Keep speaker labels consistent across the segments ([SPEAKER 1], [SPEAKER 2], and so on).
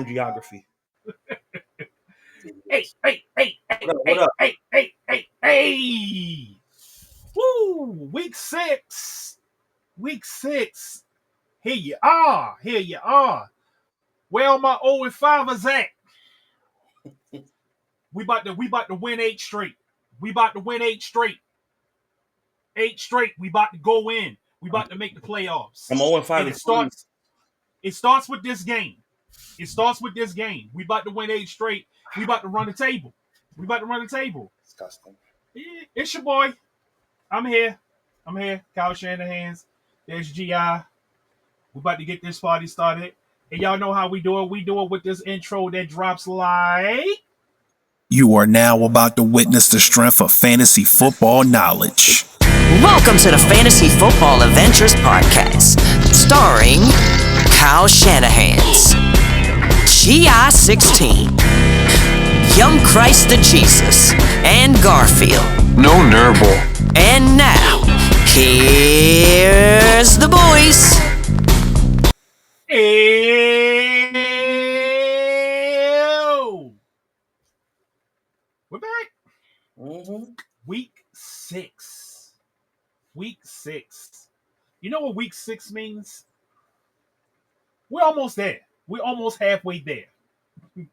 [SPEAKER 1] geography.
[SPEAKER 2] Hey. Woo, week six. Here you are. Where all my 0-5ers at? We about to win 8 straight. We about to win 8 straight. 8 straight. We about to go in. We about to make the playoffs.
[SPEAKER 1] I'm 0-5.
[SPEAKER 2] And it starts with this game. We about to win 8 straight. We about to run the table.
[SPEAKER 1] Disgusting.
[SPEAKER 2] It's your boy. I'm here. Kyle Shanahan's. There's GI. We about to get this party started. And y'all know how we do it. We do it with this intro that drops like.
[SPEAKER 3] You are now about to witness the strength of fantasy football knowledge.
[SPEAKER 4] Welcome to the Fantasy Football Adventures Podcast, starring Kyle Shanahan's GI-16, Young Christ the Jesus, and Garfield.
[SPEAKER 5] No Nurble.
[SPEAKER 4] And now, here's the boys.
[SPEAKER 2] Ew. We're back. Week six. You know what week 6 means? We're almost there. We're almost halfway there. You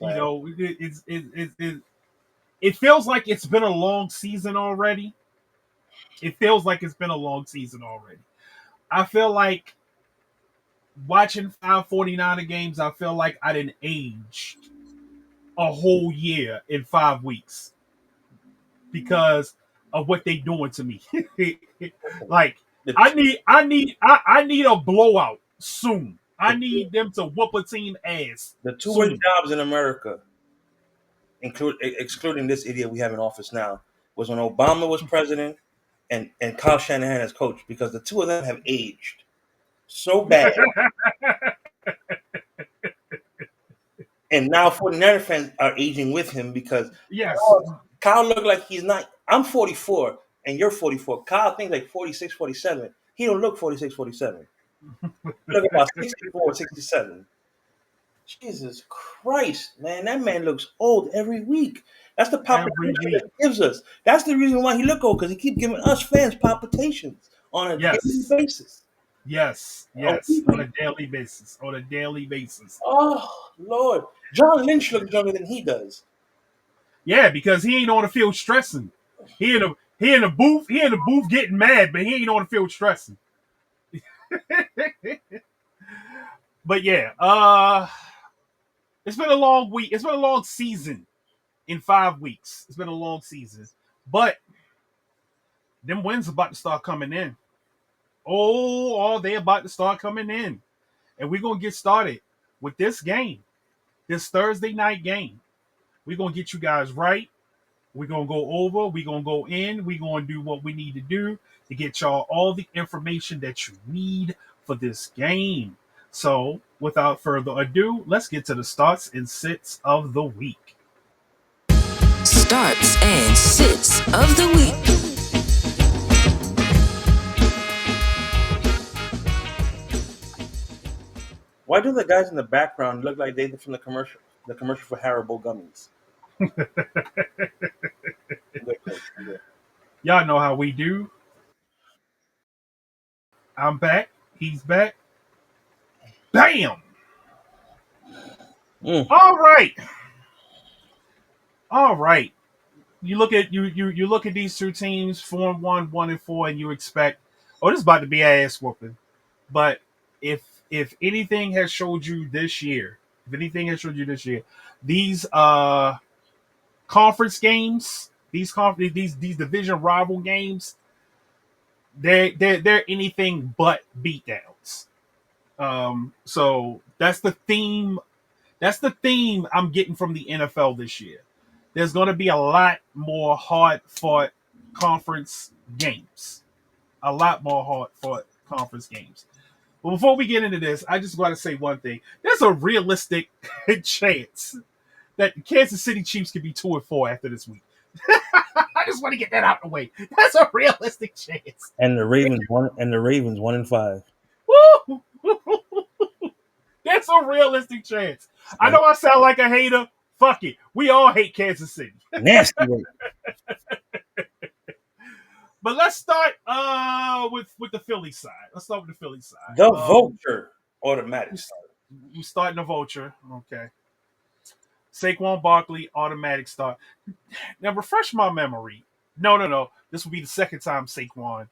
[SPEAKER 2] know, it feels like it's been a long season already. I feel like watching 549er games, I feel like I didn't age a whole year in 5 weeks because of what they doing to me. Like I need a blowout soon. I need them to whoop a team ass.
[SPEAKER 1] The two worst jobs in America, excluding this idiot we have in office now, was when Obama was president and Kyle Shanahan as coach, because the two of them have aged so bad. And now 49er fans are aging with him because
[SPEAKER 2] yes,
[SPEAKER 1] Kyle looked like he's not. I'm 44 and you're 44. Kyle thinks like 46, 47. He don't look 46, 47. Look about 64, 67. Jesus Christ, man. That man looks old every week. That's the palpitation that he gives us. That's the reason why he look old, because he keeps giving us fans palpitations on a daily basis.
[SPEAKER 2] Yes, on a daily basis.
[SPEAKER 1] Oh, Lord. John Lynch looks younger than he does.
[SPEAKER 2] Yeah, because he ain't on the field stressing. He in the booth getting mad, but he ain't on the field stressing. But yeah, it's been a long week. It's been a long season in 5 weeks. It's been a long season. But them wins about to start coming in. They about to start coming in. And we're going to get started with this game, this Thursday night game. We're going to get you guys right. We're going to go over. We're going to go in. We're going to do what we need to do to get y'all all the information that you need for this game. So, without further ado, let's get to the starts and sits of the week.
[SPEAKER 4] Starts and sits of the week.
[SPEAKER 1] Why do the guys in the background look like they're from the commercial for Haribo gummies?
[SPEAKER 2] Y'all know how we do. I'm back. He's back. Bam! All right. You look at these two teams, 4-1, 1-4, and you expect, this is about to be ass whooping. But if anything has showed you this year, these conference games, these division rival games, they're anything but beatdowns. So that's the theme. That's the theme I'm getting from the NFL this year. There's going to be a lot more hard-fought conference games. But before we get into this, I just want to say one thing. There's a realistic chance that the Kansas City Chiefs could be 2-4 after this week. I just want to get that out of the way. That's a realistic chance.
[SPEAKER 1] And the Ravens 1-5.
[SPEAKER 2] Woo! That's a realistic chance. I know I sound like a hater. Fuck it. We all hate Kansas City.
[SPEAKER 1] Nasty work.
[SPEAKER 2] But let's start with the Philly side. Let's start with the Philly side.
[SPEAKER 1] The vulture automatic.
[SPEAKER 2] You starting the vulture. Okay. Saquon Barkley, automatic start. Now refresh my memory. No. This will be the second time Saquon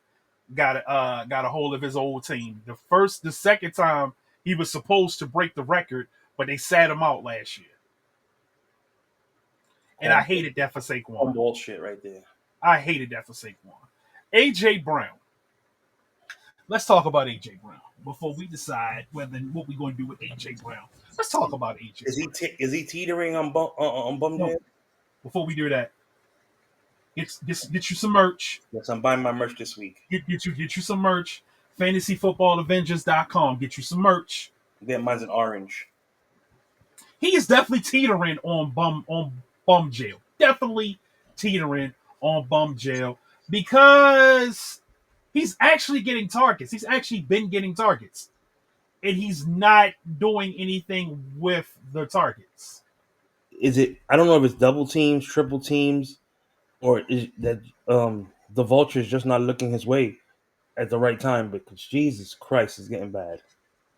[SPEAKER 2] got a hold of his old team. The second time he was supposed to break the record, but they sat him out last year. And I hated that for Saquon.
[SPEAKER 1] Bullshit right there.
[SPEAKER 2] I hated that for Saquon. AJ Brown. Let's talk about AJ Brown before we decide what we're going to do with AJ Brown. Let's talk about AJ.
[SPEAKER 1] Is he teetering on bum
[SPEAKER 2] No. Before we do that, get you some merch.
[SPEAKER 1] Yes, I'm buying my merch this week.
[SPEAKER 2] Get you some merch. FantasyFootballAvengers.com. Get you some merch.
[SPEAKER 1] Yeah, mine's an orange.
[SPEAKER 2] He is definitely teetering on bum jail. Definitely teetering on bum jail because he's actually getting targets. He's actually been getting targets. And he's not doing anything with the targets.
[SPEAKER 1] Is it? I don't know if it's double teams, triple teams, or is that the vulture is just not looking his way at the right time? Because Jesus Christ is getting bad.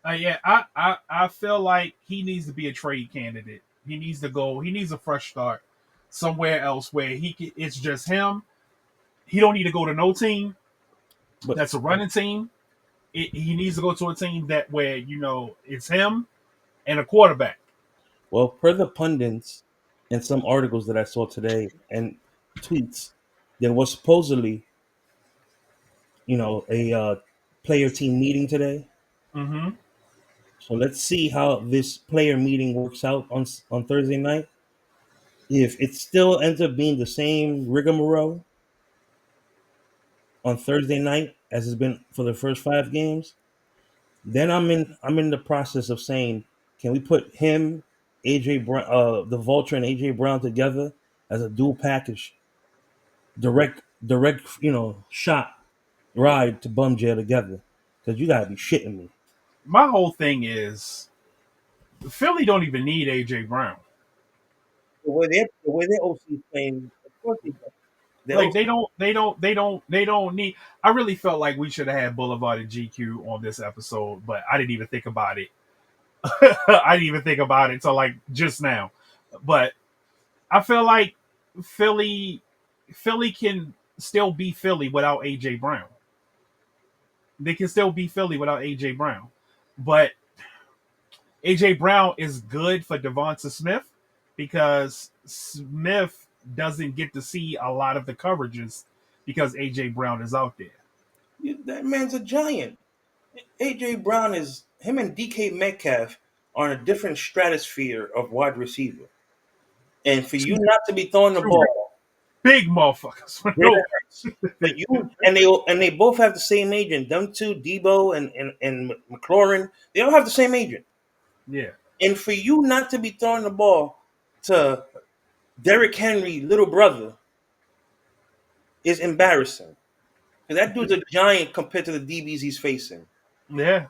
[SPEAKER 2] I feel like he needs to be a trade candidate. He needs to go. He needs a fresh start somewhere else where it's just him. He don't need to go to no team. But that's a running team. He needs to go to a team where it's him and a quarterback.
[SPEAKER 1] Well, per the pundits and some articles that I saw today and tweets, there was supposedly, a player team meeting today.
[SPEAKER 2] Mm-hmm.
[SPEAKER 1] So let's see how this player meeting works out on Thursday night. If it still ends up being the same rigmarole on Thursday night as it's been for the first 5 games, then I'm in the process of saying, can we put him, AJ Brown, the Vulture and AJ Brown together as a dual package, direct, shot ride to bum jail together? Because you gotta be shitting me.
[SPEAKER 2] My whole thing is, Philly don't even need AJ Brown.
[SPEAKER 1] The way their OC is playing, of course they don't.
[SPEAKER 2] They don't need. I really felt like we should have had Boulevard and GQ on this episode, but I didn't even think about it. I didn't even think about it until like just now. But I feel like Philly can still be Philly without AJ Brown. They can still be Philly without AJ Brown. But AJ Brown is good for Devonta Smith because Smith doesn't get to see a lot of the coverages because AJ Brown is out there.
[SPEAKER 1] That man's a giant. AJ Brown him and DK Metcalf are in a different stratosphere of wide receiver. And for you not to be throwing the ball,
[SPEAKER 2] big motherfuckers.
[SPEAKER 1] But they both have the same agent. Them two, Debo and McLaurin, they all have the same agent.
[SPEAKER 2] Yeah.
[SPEAKER 1] And for you not to be throwing the ball to Derrick Henry, little brother, is embarrassing. Because that dude's a giant compared to the DBs he's facing.
[SPEAKER 2] Yeah.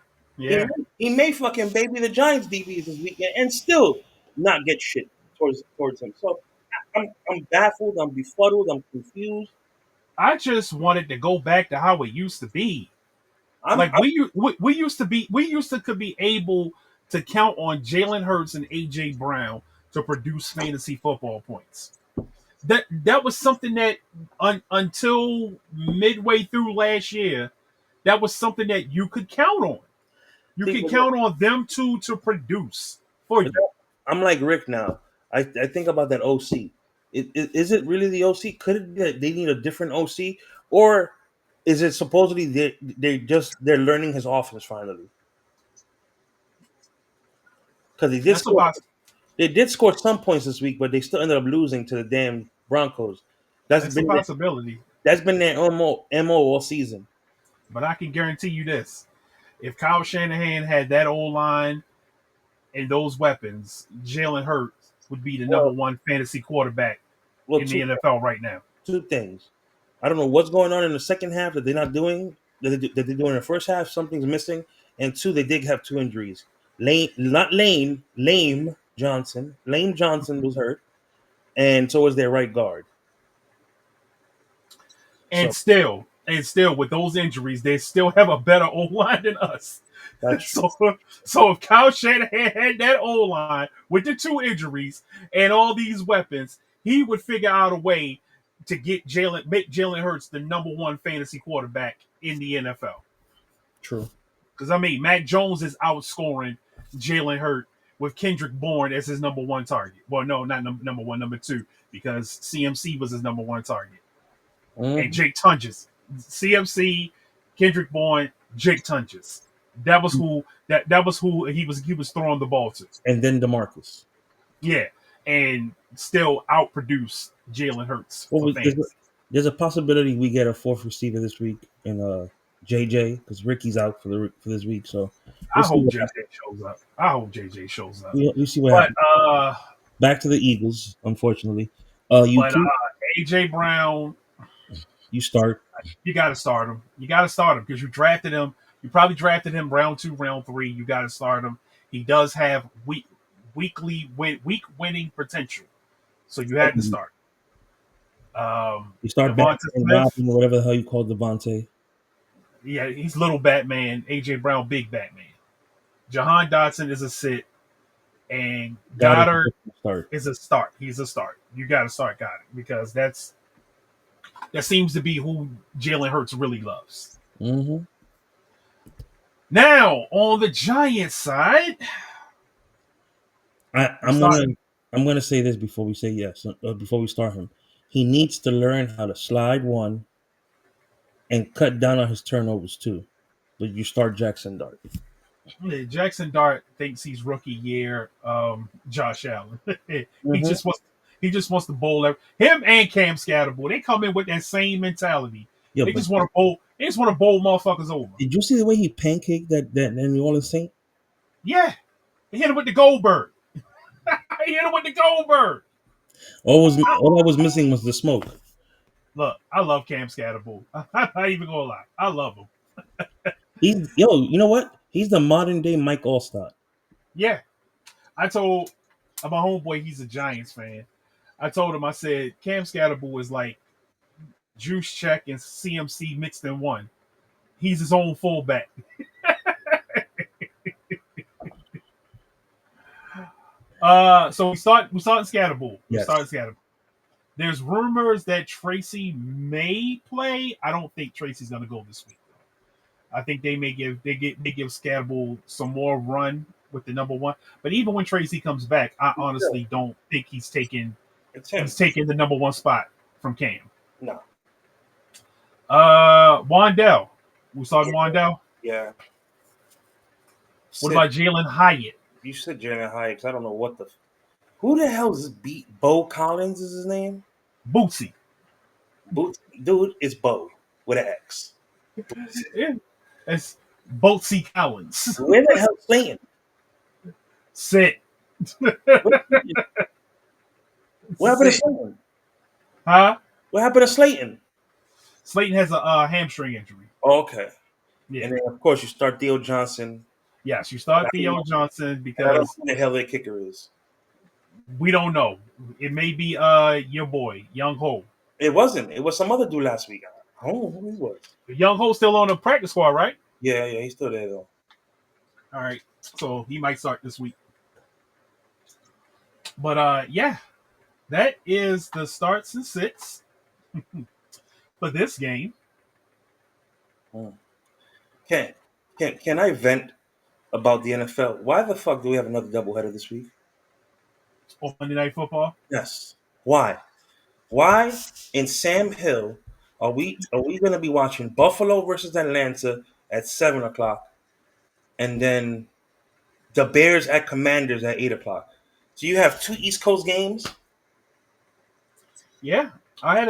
[SPEAKER 1] He may fucking baby the Giants DBs this weekend and still not get shit towards him. So I'm baffled. I'm befuddled. I'm confused.
[SPEAKER 2] I just wanted to go back to how it used to be. We used to could be able to count on Jalen Hurts and AJ Brown to produce fantasy football points. That was something that until midway through last year, that was something that you could count on. You can count on them two to produce for you.
[SPEAKER 1] I'm like Rick now. I think about that OC. Is it really the OC? Could it be that they need a different OC, or is it supposedly they're learning his offense finally? Because they did score some points this week, but they still ended up losing to the damn Broncos.
[SPEAKER 2] That's a possibility.
[SPEAKER 1] That's been their MO all season.
[SPEAKER 2] But I can guarantee you this: if Kyle Shanahan had that old line and those weapons, Jalen Hurts would be the number one fantasy quarterback in the NFL right now.
[SPEAKER 1] 2 things. I don't know what's going on in the second half that they're not doing, that they're doing in the first half. Something's missing. And 2, they did have 2 injuries. Lame Johnson. Lame Johnson was hurt, and so was their right guard.
[SPEAKER 2] And
[SPEAKER 1] So
[SPEAKER 2] still, with those injuries, they still have a better O line than us.
[SPEAKER 1] that's
[SPEAKER 2] So if Kyle Shanahan had that O line with the 2 injuries and all these weapons, he would figure out a way to make Jalen Hurts the #1 fantasy quarterback in the NFL.
[SPEAKER 1] true.
[SPEAKER 2] Because Mac Jones is outscoring Jalen Hurts with Kendrick Bourne as his #1 target. Well, no, not number one, #2, because CMC was his #1 target. And Jake Tunges. CMC, Kendrick Bourne, Jake Tunges. That was who he was throwing the ball to.
[SPEAKER 1] And then DeMarcus.
[SPEAKER 2] Yeah. And still outproduced Jalen Hurts
[SPEAKER 1] Well,
[SPEAKER 2] for fantasy.
[SPEAKER 1] there's a possibility we get a 4th receiver this week in JJ because Ricky's out for this week. So
[SPEAKER 2] I hope JJ shows up.
[SPEAKER 1] We see what
[SPEAKER 2] But
[SPEAKER 1] happens. Back to the Eagles, unfortunately.
[SPEAKER 2] AJ Brown,
[SPEAKER 1] you start.
[SPEAKER 2] You got to start him. Because you drafted him. You probably drafted him round 2, round 3. You got to start him. He does have week winning potential, so you had to start.
[SPEAKER 1] You start Batman, Robin, or whatever the hell you call Devontae.
[SPEAKER 2] Yeah, he's little Batman. AJ Brown, big Batman. Jahan Dotson is a sit, and Goddard is a start. He's a start. You got to start Goddard because that seems to be who Jalen Hurts really loves.
[SPEAKER 1] Mm-hmm.
[SPEAKER 2] Now on the Giants side,
[SPEAKER 1] I'm gonna say this before we say yes. Before we start him, he needs to learn how to slide one and cut down on his turnovers too. But you start Jackson Dart.
[SPEAKER 2] Jackson Dart thinks he's rookie year. Josh Allen. He just wants to bowl him and Cam Scatterbull. They come in with that same mentality.
[SPEAKER 1] Yeah,
[SPEAKER 2] they just want to bowl. They just want to bowl motherfuckers over.
[SPEAKER 1] Did you see the way he pancaked that New Orleans Saint?
[SPEAKER 2] Yeah, he hit him with the Goldberg.
[SPEAKER 1] All I was missing was the smoke.
[SPEAKER 2] Look, I love Cam Scatterbull. I'm not even gonna lie. I love him.
[SPEAKER 1] You know what? He's the modern day Mike Allstott.
[SPEAKER 2] Yeah. I told my homeboy, he's a Giants fan. I told him, I said, Cam Scatterbull is like Juice Check and CMC mixed in one. He's his own fullback. So we start Scatterbull.
[SPEAKER 1] Yes.
[SPEAKER 2] There's rumors that Tracy may play. I don't think Tracy's gonna go this week. I think they may give Scatterbull some more run with the #1. But even when Tracy comes back, I honestly don't think he's taking the #1 spot from Cam.
[SPEAKER 1] No.
[SPEAKER 2] Wandell. We saw Wandell.
[SPEAKER 1] Yeah.
[SPEAKER 2] What about Jalen Hyatt?
[SPEAKER 1] You said Jalen Hyatt. Cause I don't know what who the hell is this? Bo Collins is his name?
[SPEAKER 2] Bootsy.
[SPEAKER 1] Dude, it's Bo with an X.
[SPEAKER 2] Yeah. It's Bootsy Collins.
[SPEAKER 1] Where the hell Slayton?
[SPEAKER 2] Sit.
[SPEAKER 1] What happened to Slayton?
[SPEAKER 2] Huh?
[SPEAKER 1] What happened to Slayton?
[SPEAKER 2] Slayton has a hamstring injury.
[SPEAKER 1] Oh, okay.
[SPEAKER 2] Yeah.
[SPEAKER 1] And then, of course, you start Theo Johnson.
[SPEAKER 2] Yes, you start Theo Johnson because
[SPEAKER 1] I don't know who the hell their kicker is.
[SPEAKER 2] We don't know. It may be your boy, Young Ho.
[SPEAKER 1] It wasn't. It was some other dude last week. I don't know who he was.
[SPEAKER 2] Young Ho's still on the practice squad, right?
[SPEAKER 1] Yeah, he's still there though.
[SPEAKER 2] All right. So he might start this week. But yeah. That is the starts and sits for this game.
[SPEAKER 1] Can I vent about the NFL? Why the fuck do we have another doubleheader this week?
[SPEAKER 2] On Monday Night Football?
[SPEAKER 1] Yes. Why? Why in Sam Hill are we going to be watching Buffalo versus Atlanta at 7:00, and then the Bears at Commanders at 8:00? So you have 2 East Coast games.
[SPEAKER 2] Yeah, I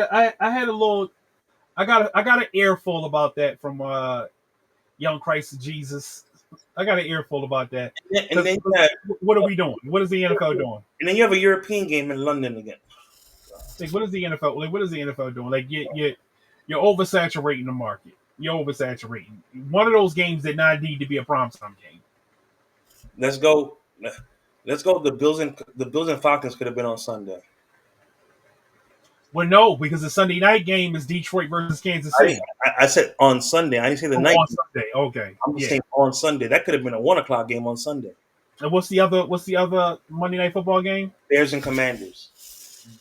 [SPEAKER 2] had a little. I got an earful about that from Young Christ Jesus. I got an earful about that.
[SPEAKER 1] And then
[SPEAKER 2] what are we doing? What is the NFL doing?
[SPEAKER 1] And then you have a European game in London again.
[SPEAKER 2] Like, what is the NFL? Like, what is the NFL doing? Like, you're oversaturating the market. You're oversaturating. One of those games that not need to be a primetime game.
[SPEAKER 1] Let's go. Let's go. The Bills and Falcons could have been on Sunday.
[SPEAKER 2] Well, no, because the Sunday night game is Detroit versus Kansas
[SPEAKER 1] I,
[SPEAKER 2] City.
[SPEAKER 1] I said on Sunday. I didn't say the
[SPEAKER 2] Oh,
[SPEAKER 1] night.
[SPEAKER 2] on Sunday. Okay.
[SPEAKER 1] I'm just
[SPEAKER 2] Yeah.
[SPEAKER 1] saying on Sunday. That could have been a 1 o'clock game on Sunday.
[SPEAKER 2] And what's the other Monday night football game?
[SPEAKER 1] Bears and Commanders.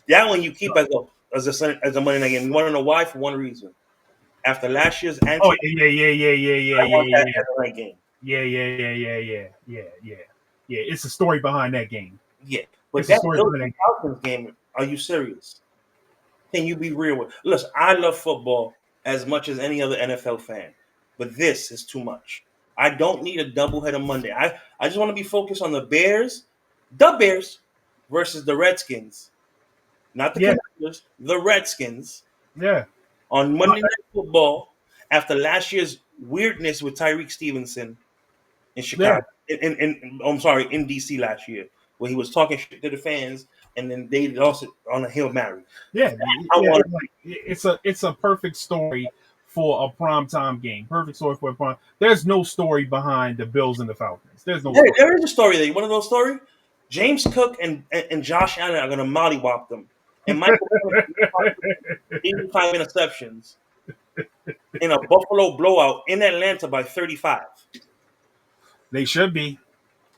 [SPEAKER 1] That one you keep as a Monday night game. You want to know why? For one reason. After last year's
[SPEAKER 2] Oh
[SPEAKER 1] anti, I want that as a night game.
[SPEAKER 2] Yeah. It's a story behind that game.
[SPEAKER 1] Yeah, but
[SPEAKER 2] It's a
[SPEAKER 1] that
[SPEAKER 2] story
[SPEAKER 1] Bills
[SPEAKER 2] behind
[SPEAKER 1] and
[SPEAKER 2] that game.
[SPEAKER 1] Falcons game. Are you serious? Can you be real with? Listen, I love football as much as any other NFL fan, but this is too much. I don't need a doubleheader Monday. I just want to be focused on the Bears versus the Redskins, not the
[SPEAKER 2] Yeah.
[SPEAKER 1] Commanders, the Redskins
[SPEAKER 2] Yeah.
[SPEAKER 1] on Monday Night Football after last year's weirdness with Tyreek Stevenson in
[SPEAKER 2] Yeah.
[SPEAKER 1] Chicago. I'm sorry, in DC last year, where he was talking shit to the fans, and then they lost it on a Hail Mary.
[SPEAKER 2] Yeah.
[SPEAKER 1] I
[SPEAKER 2] Yeah.
[SPEAKER 1] want
[SPEAKER 2] Like, it's a perfect story for a primetime game. Perfect story for a prime. There's no story behind the Bills and the Falcons. There's no story.
[SPEAKER 1] there is a story there. You want to know a story? James Cook and Josh Allen are going to mollywop them, and Michael 85 interceptions in a Buffalo blowout in Atlanta by 35.
[SPEAKER 2] They should be.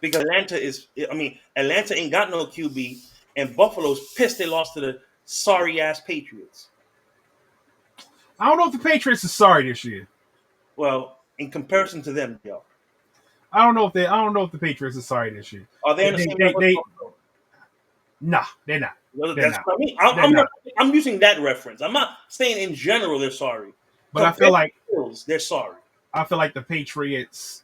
[SPEAKER 1] Because Atlanta ain't got no QB, and Buffalo's pissed they lost to the sorry ass Patriots.
[SPEAKER 2] I don't know if the Patriots are sorry this year.
[SPEAKER 1] Well, in comparison to them, yo,
[SPEAKER 2] I don't know if the Patriots are sorry this year.
[SPEAKER 1] are they on the same level?
[SPEAKER 2] Nah, they're not.
[SPEAKER 1] Well,
[SPEAKER 2] They're
[SPEAKER 1] that's
[SPEAKER 2] not.
[SPEAKER 1] what I mean.
[SPEAKER 2] They're not.
[SPEAKER 1] I'm using that reference. I'm not saying in general they're sorry.
[SPEAKER 2] But I feel like
[SPEAKER 1] they're sorry.
[SPEAKER 2] the Patriots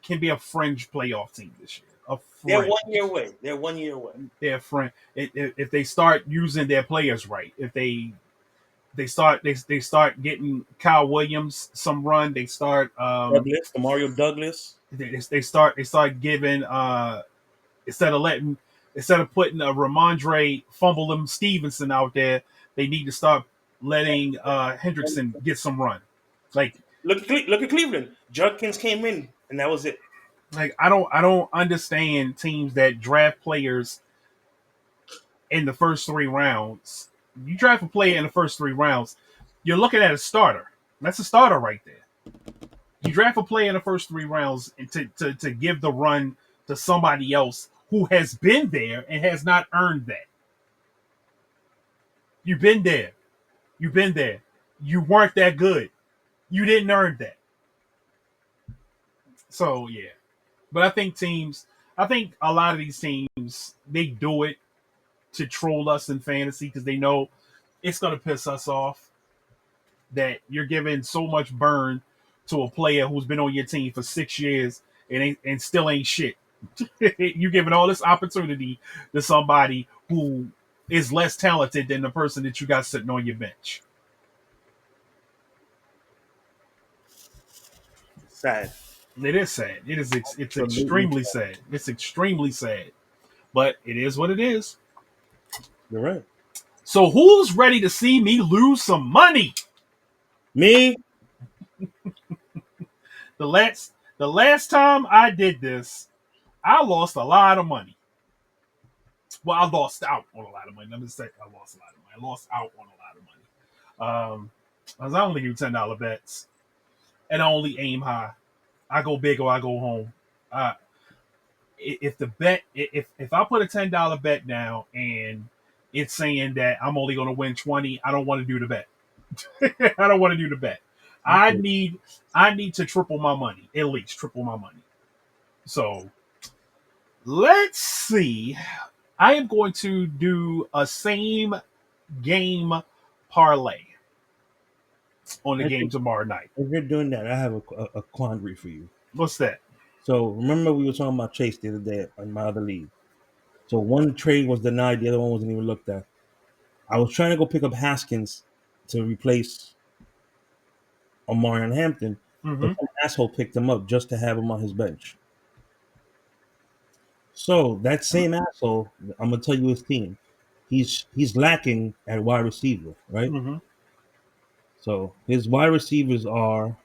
[SPEAKER 2] can be a fringe playoff team this year. A
[SPEAKER 1] They're
[SPEAKER 2] fringe.
[SPEAKER 1] 1 year away. They're 1 year away.
[SPEAKER 2] They're a friend. If they start using their players right, if they start getting Kyle Williams some run, they start
[SPEAKER 1] Douglas, Mario Douglas.
[SPEAKER 2] they start giving instead of putting a Ramondre fumble them Stevenson out there, they need to start letting Hendrickson get some run. Like
[SPEAKER 1] Look at Cleveland. Judkins came in, and that was it.
[SPEAKER 2] Like I don't understand teams that draft players in the first 3 rounds. You draft a player in the first 3 rounds, you're looking at a starter. That's a starter right there. You draft a player in the first 3 rounds and to give the run to somebody else who has been there and has not earned that. You've been there. You've been there. You weren't that good. You didn't earn that. So yeah. But I think a lot of these teams, they do it to troll us in fantasy because they know it's going to piss us off that you're giving so much burn to a player who's been on your team for 6 years and still ain't shit. You're giving all this opportunity to somebody who is less talented than the person that you got sitting on your bench.
[SPEAKER 1] Sad.
[SPEAKER 2] It is sad. It's extremely sad. It's extremely sad. But it is what it is.
[SPEAKER 1] You're right.
[SPEAKER 2] So who's ready to see me lose some money?
[SPEAKER 1] Me?
[SPEAKER 2] The last time I did this, I lost a lot of money. Well, I lost out on a lot of money. Let me say I lost a lot of money. I lost out on a lot of money. I only do $10 bets, and I only aim high. I go big or I go home. If I put a $10 bet down and it's saying that I'm only going to win 20, I don't want to do the bet. I don't want to do the bet. I need to triple my money, at least triple my money. So let's see. I am going to do a same game parlay on the game tomorrow night.
[SPEAKER 1] If you're doing that, I have a quandary for you.
[SPEAKER 2] What's that?
[SPEAKER 1] So remember we were talking about Chase the other day in my other league. So one trade was denied, the other one wasn't even looked at. I was trying to go pick up Haskins to replace Omarion Hampton,
[SPEAKER 2] Mm-hmm.
[SPEAKER 1] but some asshole picked him up just to have him on his bench. So that same asshole, I'm gonna tell you his team. He's lacking at wide receiver, right?
[SPEAKER 2] Mm-hmm.
[SPEAKER 1] So his wide receivers are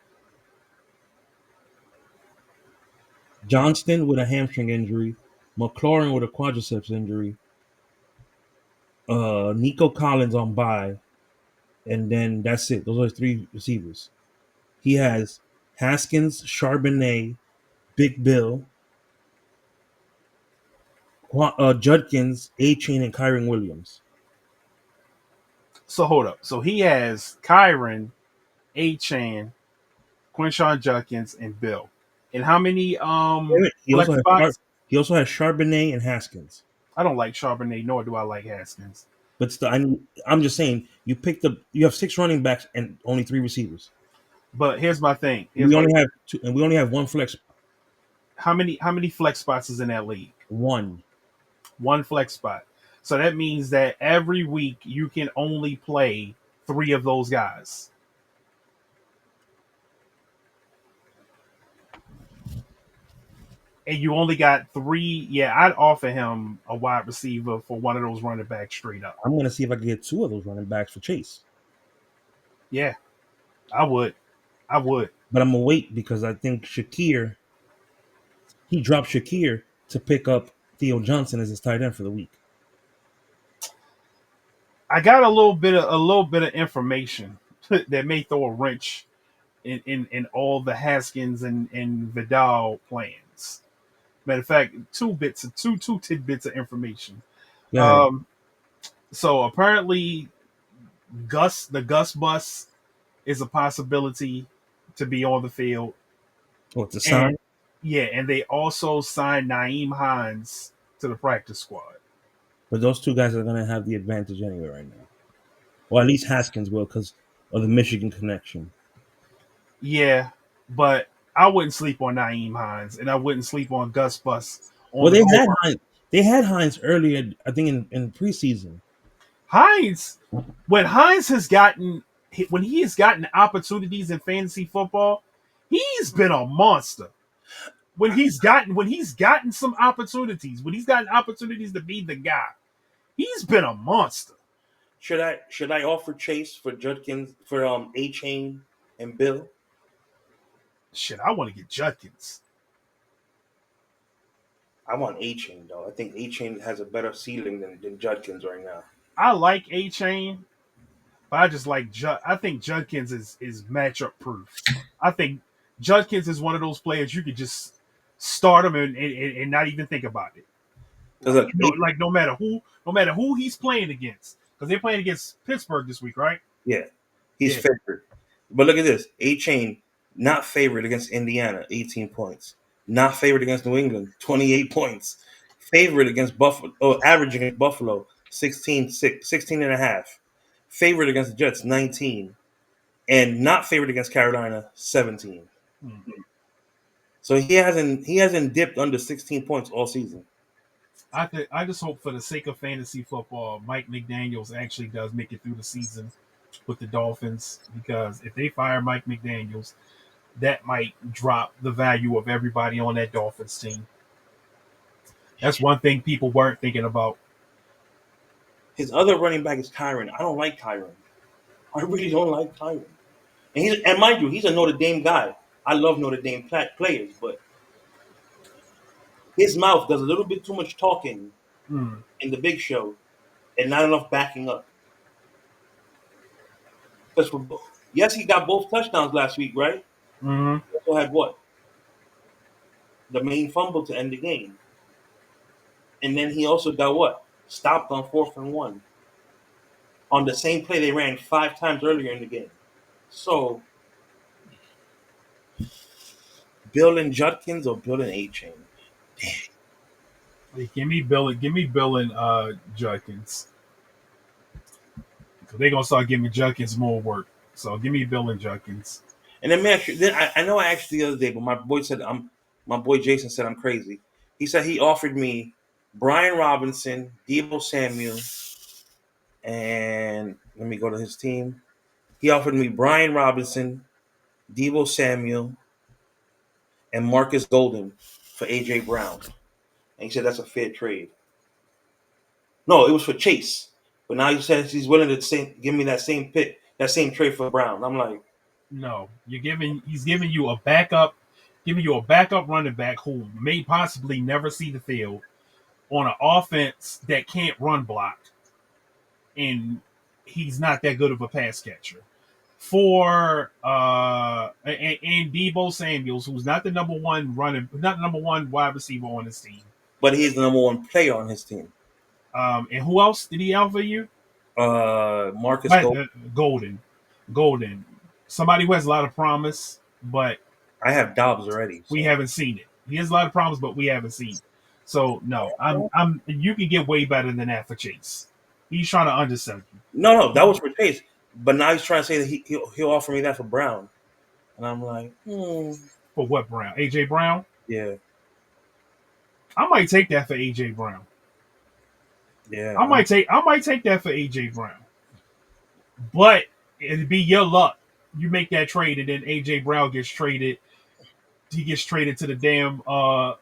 [SPEAKER 1] Johnston with a hamstring injury, McLaurin with a quadriceps injury, Nico Collins on bye, and then that's it. Those are his three receivers. He has Haskins, Charbonnet, Big Bill, Judkins, A Chain, and Kyron Williams.
[SPEAKER 2] So hold up. So he has Kyron, A Chan, Quinshawn Judkins, and Bill. And how many
[SPEAKER 1] He also
[SPEAKER 2] flex
[SPEAKER 1] has
[SPEAKER 2] spots?
[SPEAKER 1] he also has Charbonnet and Haskins.
[SPEAKER 2] I don't like Charbonnet, nor do I like Haskins.
[SPEAKER 1] But still, I'm just saying, you have six running backs and only three receivers.
[SPEAKER 2] But here's my thing.
[SPEAKER 1] We only have two, and we only have one flex.
[SPEAKER 2] How many flex spots is in that league?
[SPEAKER 1] One.
[SPEAKER 2] One flex spot. So that means that every week you can only play 3 of those guys. And you only got 3. Yeah, I'd offer him a wide receiver for one of those running backs straight up.
[SPEAKER 1] I'm gonna see if I can get 2 of those running backs for Chase.
[SPEAKER 2] Yeah, I would.
[SPEAKER 1] But I'm gonna wait because I think he dropped Shakir to pick up Theo Johnson as his tight end for the week.
[SPEAKER 2] I got a little bit of information that may throw a wrench in all the Haskins and Vidal plans. Matter of fact, two tidbits of information.
[SPEAKER 1] Go ahead.
[SPEAKER 2] Um, so apparently, the Gus bus is a possibility to be on the field,
[SPEAKER 1] Oh, it's a sign.
[SPEAKER 2] and yeah, and they also signed Naeem Hines to the practice squad.
[SPEAKER 1] But those two guys are gonna have the advantage anyway right now. Or at least Haskins will because of the Michigan connection.
[SPEAKER 2] Yeah, but I wouldn't sleep on Naeem Hines, and I wouldn't sleep on Gus Bus on
[SPEAKER 1] Well,
[SPEAKER 2] the go.
[SPEAKER 1] They had Hines earlier, I think, in preseason.
[SPEAKER 2] Hines, when Hines has gotten when he has gotten opportunities in fantasy football, he's been a monster. When he's gotten some opportunities, when he's gotten opportunities to be the guy, he's been a monster.
[SPEAKER 1] Should I offer Chase for Judkins for A Chain and Bill?
[SPEAKER 2] Shit, I want to get Judkins.
[SPEAKER 1] I want A Chain though. I think A Chain has a better ceiling than Judkins right now.
[SPEAKER 2] I like A Chain, but I just like I think Judkins is matchup proof. I think Judkins is one of those players you could just start him and not even think about it.
[SPEAKER 1] Look,
[SPEAKER 2] Like no matter who he's playing against, because they're playing against Pittsburgh this week, right?
[SPEAKER 1] yeah, he's
[SPEAKER 2] Yeah.
[SPEAKER 1] favored. But look at this: A Chain not favored against Indiana, 18 points. Not favored against New England, 28 points. Favored against Buffalo, average against Buffalo, 16 and a half. Favored against the Jets, 19. And not favored against Carolina, 17.
[SPEAKER 2] Hmm.
[SPEAKER 1] So he hasn't dipped under 16 points all season.
[SPEAKER 2] I just hope for the sake of fantasy football, Mike McDaniels actually does make it through the season with the Dolphins, because if they fire Mike McDaniels, that might drop the value of everybody on that Dolphins team. That's one thing people weren't thinking about.
[SPEAKER 1] His other running back is Kyron. I don't like Kyron. I really don't like Kyron. And mind you, he's a Notre Dame guy. I love Notre Dame players, but his mouth does a little bit too much talking
[SPEAKER 2] Hmm.
[SPEAKER 1] in the big show and not enough backing up. Because yes, he got both touchdowns last week, right?
[SPEAKER 2] Hmm.
[SPEAKER 1] He also had what? The main fumble to end the game. And then he also got what? Stopped on 4th and 1. On the same play they ran 5 times earlier in the game. So, Bill and Judkins or Bill and A-Chain?
[SPEAKER 2] Give me Bill and Judkins. They're gonna start giving Judkins more work. So give me Bill and Judkins.
[SPEAKER 1] And then, man, I know I asked you the other day, but my boy Jason said I'm crazy. He said he offered me Brian Robinson, Deebo Samuel, and let me go to his team. He offered me Brian Robinson, Deebo Samuel, and Marcus Golden for AJ Brown. And he said that's a fair trade. No, it was for Chase. But now he says he's willing to give me that same pick, that same trade for Brown. I'm like,
[SPEAKER 2] No, he's giving you a backup giving you a backup running back who may possibly never see the field on an offense that can't run block, and he's not that good of a pass catcher. For and Debo Samuels, who's not the not the number one wide receiver on his team.
[SPEAKER 1] But he's the number one player on his team.
[SPEAKER 2] And who else did he offer you?
[SPEAKER 1] Marcus
[SPEAKER 2] Right,
[SPEAKER 1] Gold.
[SPEAKER 2] Golden. Somebody who has a lot of promise, but
[SPEAKER 1] I have Dobbs already. So.
[SPEAKER 2] we haven't seen it. He has a lot of promise, but we haven't seen it. So no, I'm. You can get way better than that for Chase. He's trying to undersell you.
[SPEAKER 1] No, that was for Chase. But now he's trying to say that he'll offer me that for Brown, and I'm like,
[SPEAKER 2] For what Brown? AJ Brown?
[SPEAKER 1] Yeah.
[SPEAKER 2] I might take that for AJ Brown.
[SPEAKER 1] Yeah.
[SPEAKER 2] I might take that for AJ Brown. But it'd be your luck. You make that trade, and then AJ Brown gets traded. He gets traded to the damn to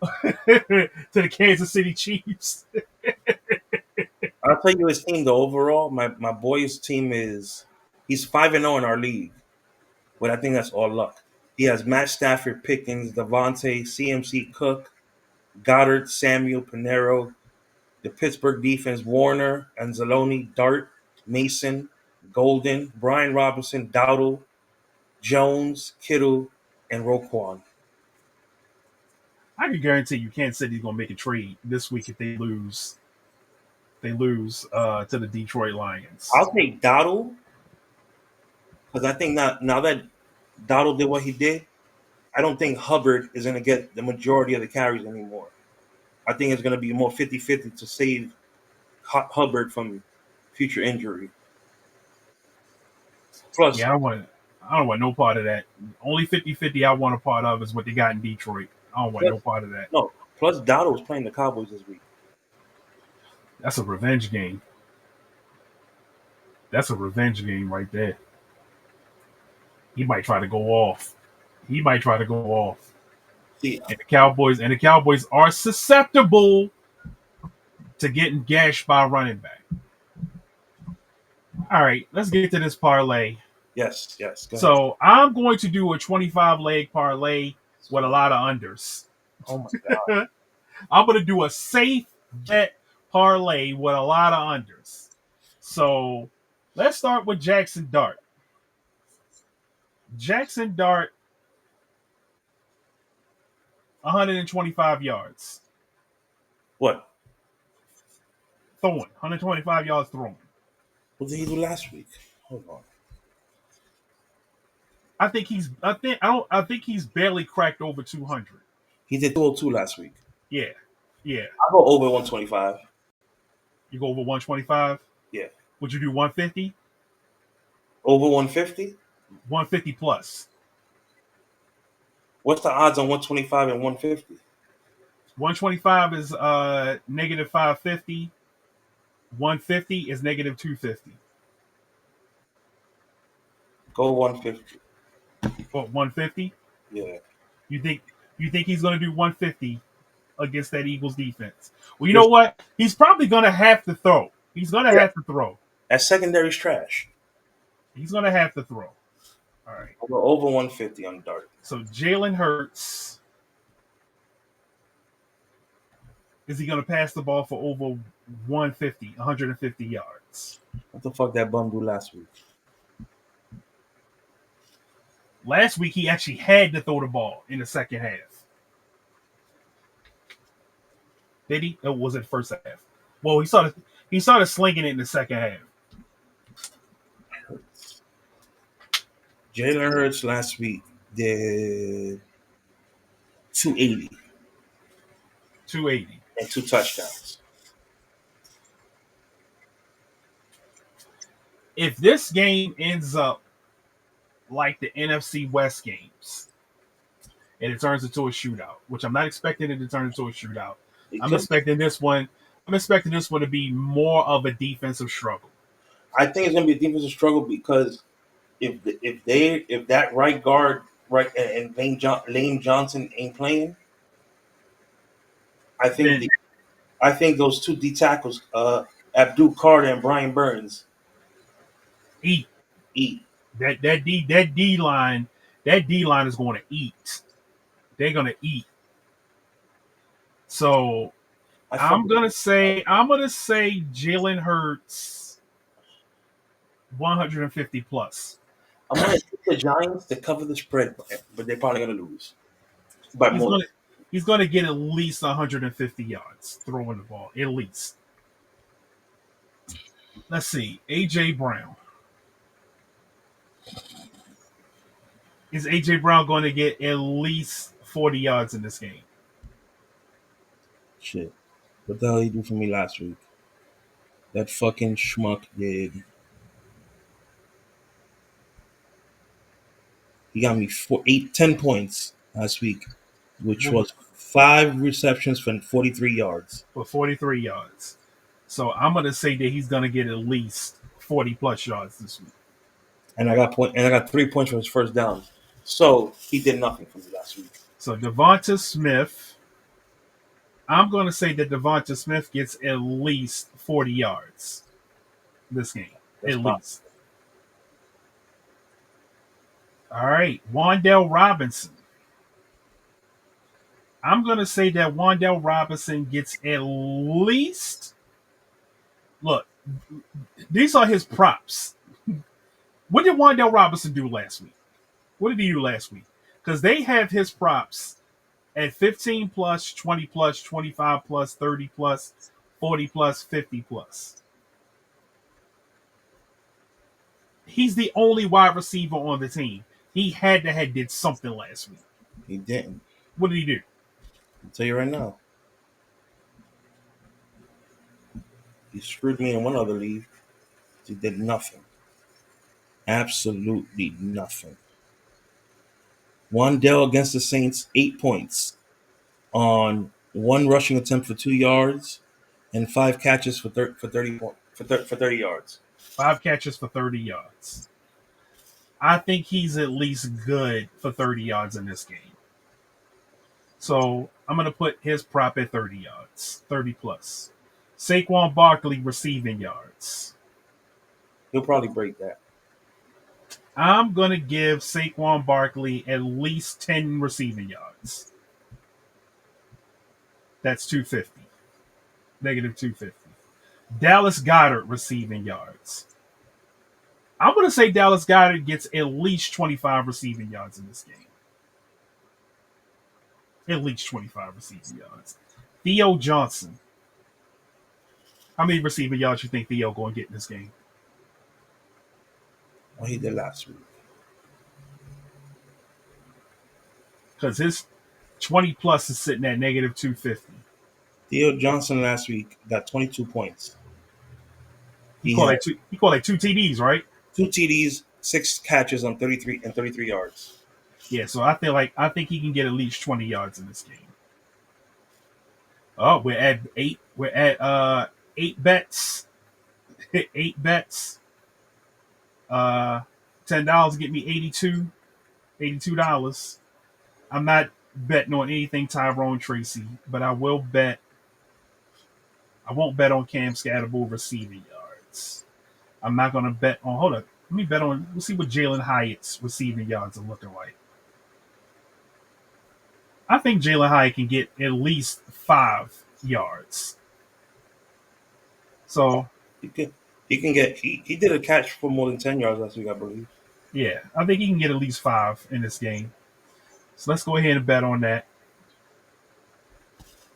[SPEAKER 2] the Kansas City Chiefs.
[SPEAKER 1] I'll tell you his team though. Overall, my boy's team he's 5-0 in our league, but I think that's all luck. He has Matt Stafford, Pickens, Devontae, CMC, Cook, Goddard, Samuel, Pinero, the Pittsburgh defense, Warner, Anzalone, Dart, Mason, Golden, Brian Robinson, Dowdle, Jones, Kittle, and Roquan.
[SPEAKER 2] I can guarantee you Kansas City's gonna make a trade this week if they lose. They lose to the Detroit Lions.
[SPEAKER 1] I'll take Dowdle because I think now that Dowdle did what he did, I don't think Hubbard is going to get the majority of the carries anymore. I think it's going to be more 50-50 to save Hubbard from future injury. Plus,
[SPEAKER 2] Yeah, I don't want no part of that. Only 50-50 I want a part of is what they got in Detroit. I don't want no part of that.
[SPEAKER 1] No, plus Dowdle was playing the Cowboys this week.
[SPEAKER 2] That's a revenge game. That's a revenge game right there. He might try to go off.
[SPEAKER 1] See,
[SPEAKER 2] And the Cowboys are susceptible to getting gashed by a running back. All right, let's get to this parlay.
[SPEAKER 1] yes. Go ahead.
[SPEAKER 2] So I'm going to do a 25-leg parlay with a lot of unders.
[SPEAKER 1] Oh my God.
[SPEAKER 2] I'm going to do a safe bet parlay with a lot of unders. So let's start with Jackson Dart. Jackson Dart, 125 yards.
[SPEAKER 1] What?
[SPEAKER 2] Throwing. 125 yards throwing.
[SPEAKER 1] What did he do last week? Hold on.
[SPEAKER 2] I think he's barely cracked over 200.
[SPEAKER 1] He did 202 last week.
[SPEAKER 2] Yeah.
[SPEAKER 1] I'll go over 125.
[SPEAKER 2] You go over 125?
[SPEAKER 1] Yeah.
[SPEAKER 2] Would you do 150?
[SPEAKER 1] Over 150?
[SPEAKER 2] 150 plus.
[SPEAKER 1] What's the odds on 125 and 150?
[SPEAKER 2] 125 is negative 550. 150 is negative 250.
[SPEAKER 1] Go 150.
[SPEAKER 2] What, 150?
[SPEAKER 1] Yeah.
[SPEAKER 2] You think he's going to do 150 against that Eagles defense? Well, you know what? He's probably going to have to throw. He's going to have to throw.
[SPEAKER 1] That secondary's trash.
[SPEAKER 2] He's going to have to throw. All right.
[SPEAKER 1] I'll go over 150 on Dart.
[SPEAKER 2] So Jalen Hurts. Is he going to pass the ball for over 150 yards?
[SPEAKER 1] What the fuck that bum do last week?
[SPEAKER 2] Last week, he actually had to throw the ball in the second half. Did he? Or was it first half? Well, he started slinging it in the second half.
[SPEAKER 1] Jalen Hurts last week did 280.
[SPEAKER 2] 280.
[SPEAKER 1] And 2 touchdowns.
[SPEAKER 2] If this game ends up like the NFC West games, and it turns into a shootout, which I'm not expecting it to turn into a shootout. I'm expecting this one to be more of a defensive struggle.
[SPEAKER 1] I think it's gonna be a defensive struggle because if that right guard and Lane Johnson ain't playing, I think those 2 D tackles, Abdul Carter and Brian Burns,
[SPEAKER 2] eat. That D line is going to eat. they're gonna eat. So
[SPEAKER 1] I
[SPEAKER 2] I'm
[SPEAKER 1] fuck-
[SPEAKER 2] gonna say Jalen Hurts 150 plus.
[SPEAKER 1] I'm gonna take the Giants to cover the spread, but they're probably gonna lose by
[SPEAKER 2] He's
[SPEAKER 1] more.
[SPEAKER 2] gonna get at least 150 yards throwing the ball. At least. Let's see. AJ Brown. Is AJ Brown going to get at least 40 yards in this game?
[SPEAKER 1] Shit. What the hell he do for me last week? That fucking schmuck did. He got me 10 points last week, which was 5 receptions for 43 yards.
[SPEAKER 2] For 43 yards. So I'm going to say that he's going to get at least 40 plus yards this week.
[SPEAKER 1] And I got 3 points for his first down. So he did nothing for me last week.
[SPEAKER 2] So Devonta Smith, I'm going to say that Devonta Smith gets at least 40 yards this game.
[SPEAKER 1] That's
[SPEAKER 2] at
[SPEAKER 1] fine.
[SPEAKER 2] least. All right. Wan'Dale Robinson. I'm going to say that Wan'Dale Robinson gets at least. Look, these are his props. What did Wan'Dale Robinson do last week? What did he do last week? Because they have his props at 15 plus, 20 plus, 25 plus, 30 plus, 40 plus, 50 plus. He's the only wide receiver on the team. He had to have did something last week.
[SPEAKER 1] He didn't.
[SPEAKER 2] What did he do?
[SPEAKER 1] I'll tell you right now. He screwed me in one other league. He did nothing. Absolutely nothing. Wan'Dale against the Saints, 8 points on 1 rushing attempt for 2 yards and 5 catches for 30 yards.
[SPEAKER 2] 5 catches for 30 yards. I think he's at least good for 30 yards in this game. So I'm going to put his prop at 30 yards, 30 plus. Saquon Barkley receiving yards.
[SPEAKER 1] He'll probably break that.
[SPEAKER 2] I'm going to give Saquon Barkley at least 10 receiving yards. That's 250. Negative 250. Dallas Goedert receiving yards. I'm going to say Dallas Goedert gets at least 25 receiving yards in this game. At least 25 receiving yards. Theo Johnson. How many receiving yards you think Theo going to get in this game?
[SPEAKER 1] What he did last week.
[SPEAKER 2] Because his 20 plus is sitting at negative 250.
[SPEAKER 1] Theo Johnson last week got 22 points.
[SPEAKER 2] He called like two TDs, right?
[SPEAKER 1] 2 TDs, 6 catches on 33 yards.
[SPEAKER 2] Yeah, so I think he can get at least 20 yards in this game. Oh, we're at 8. We're at 8 bets. 8 bets. $10 get me $82. I'm not betting on anything Tyrone Tracy, but I will bet. I won't bet on Cam Scatterbull receiving yards. I'm not going to bet on. Hold up. Let me bet on. We'll see what Jalen Hyatt's receiving yards are looking like. I think Jalen Hyatt can get at least 5 yards. So
[SPEAKER 1] He can get. He did a catch for more than 10 yards last week, I believe.
[SPEAKER 2] yeah, I think he can get at least 5 in this game. So let's go ahead and bet on that.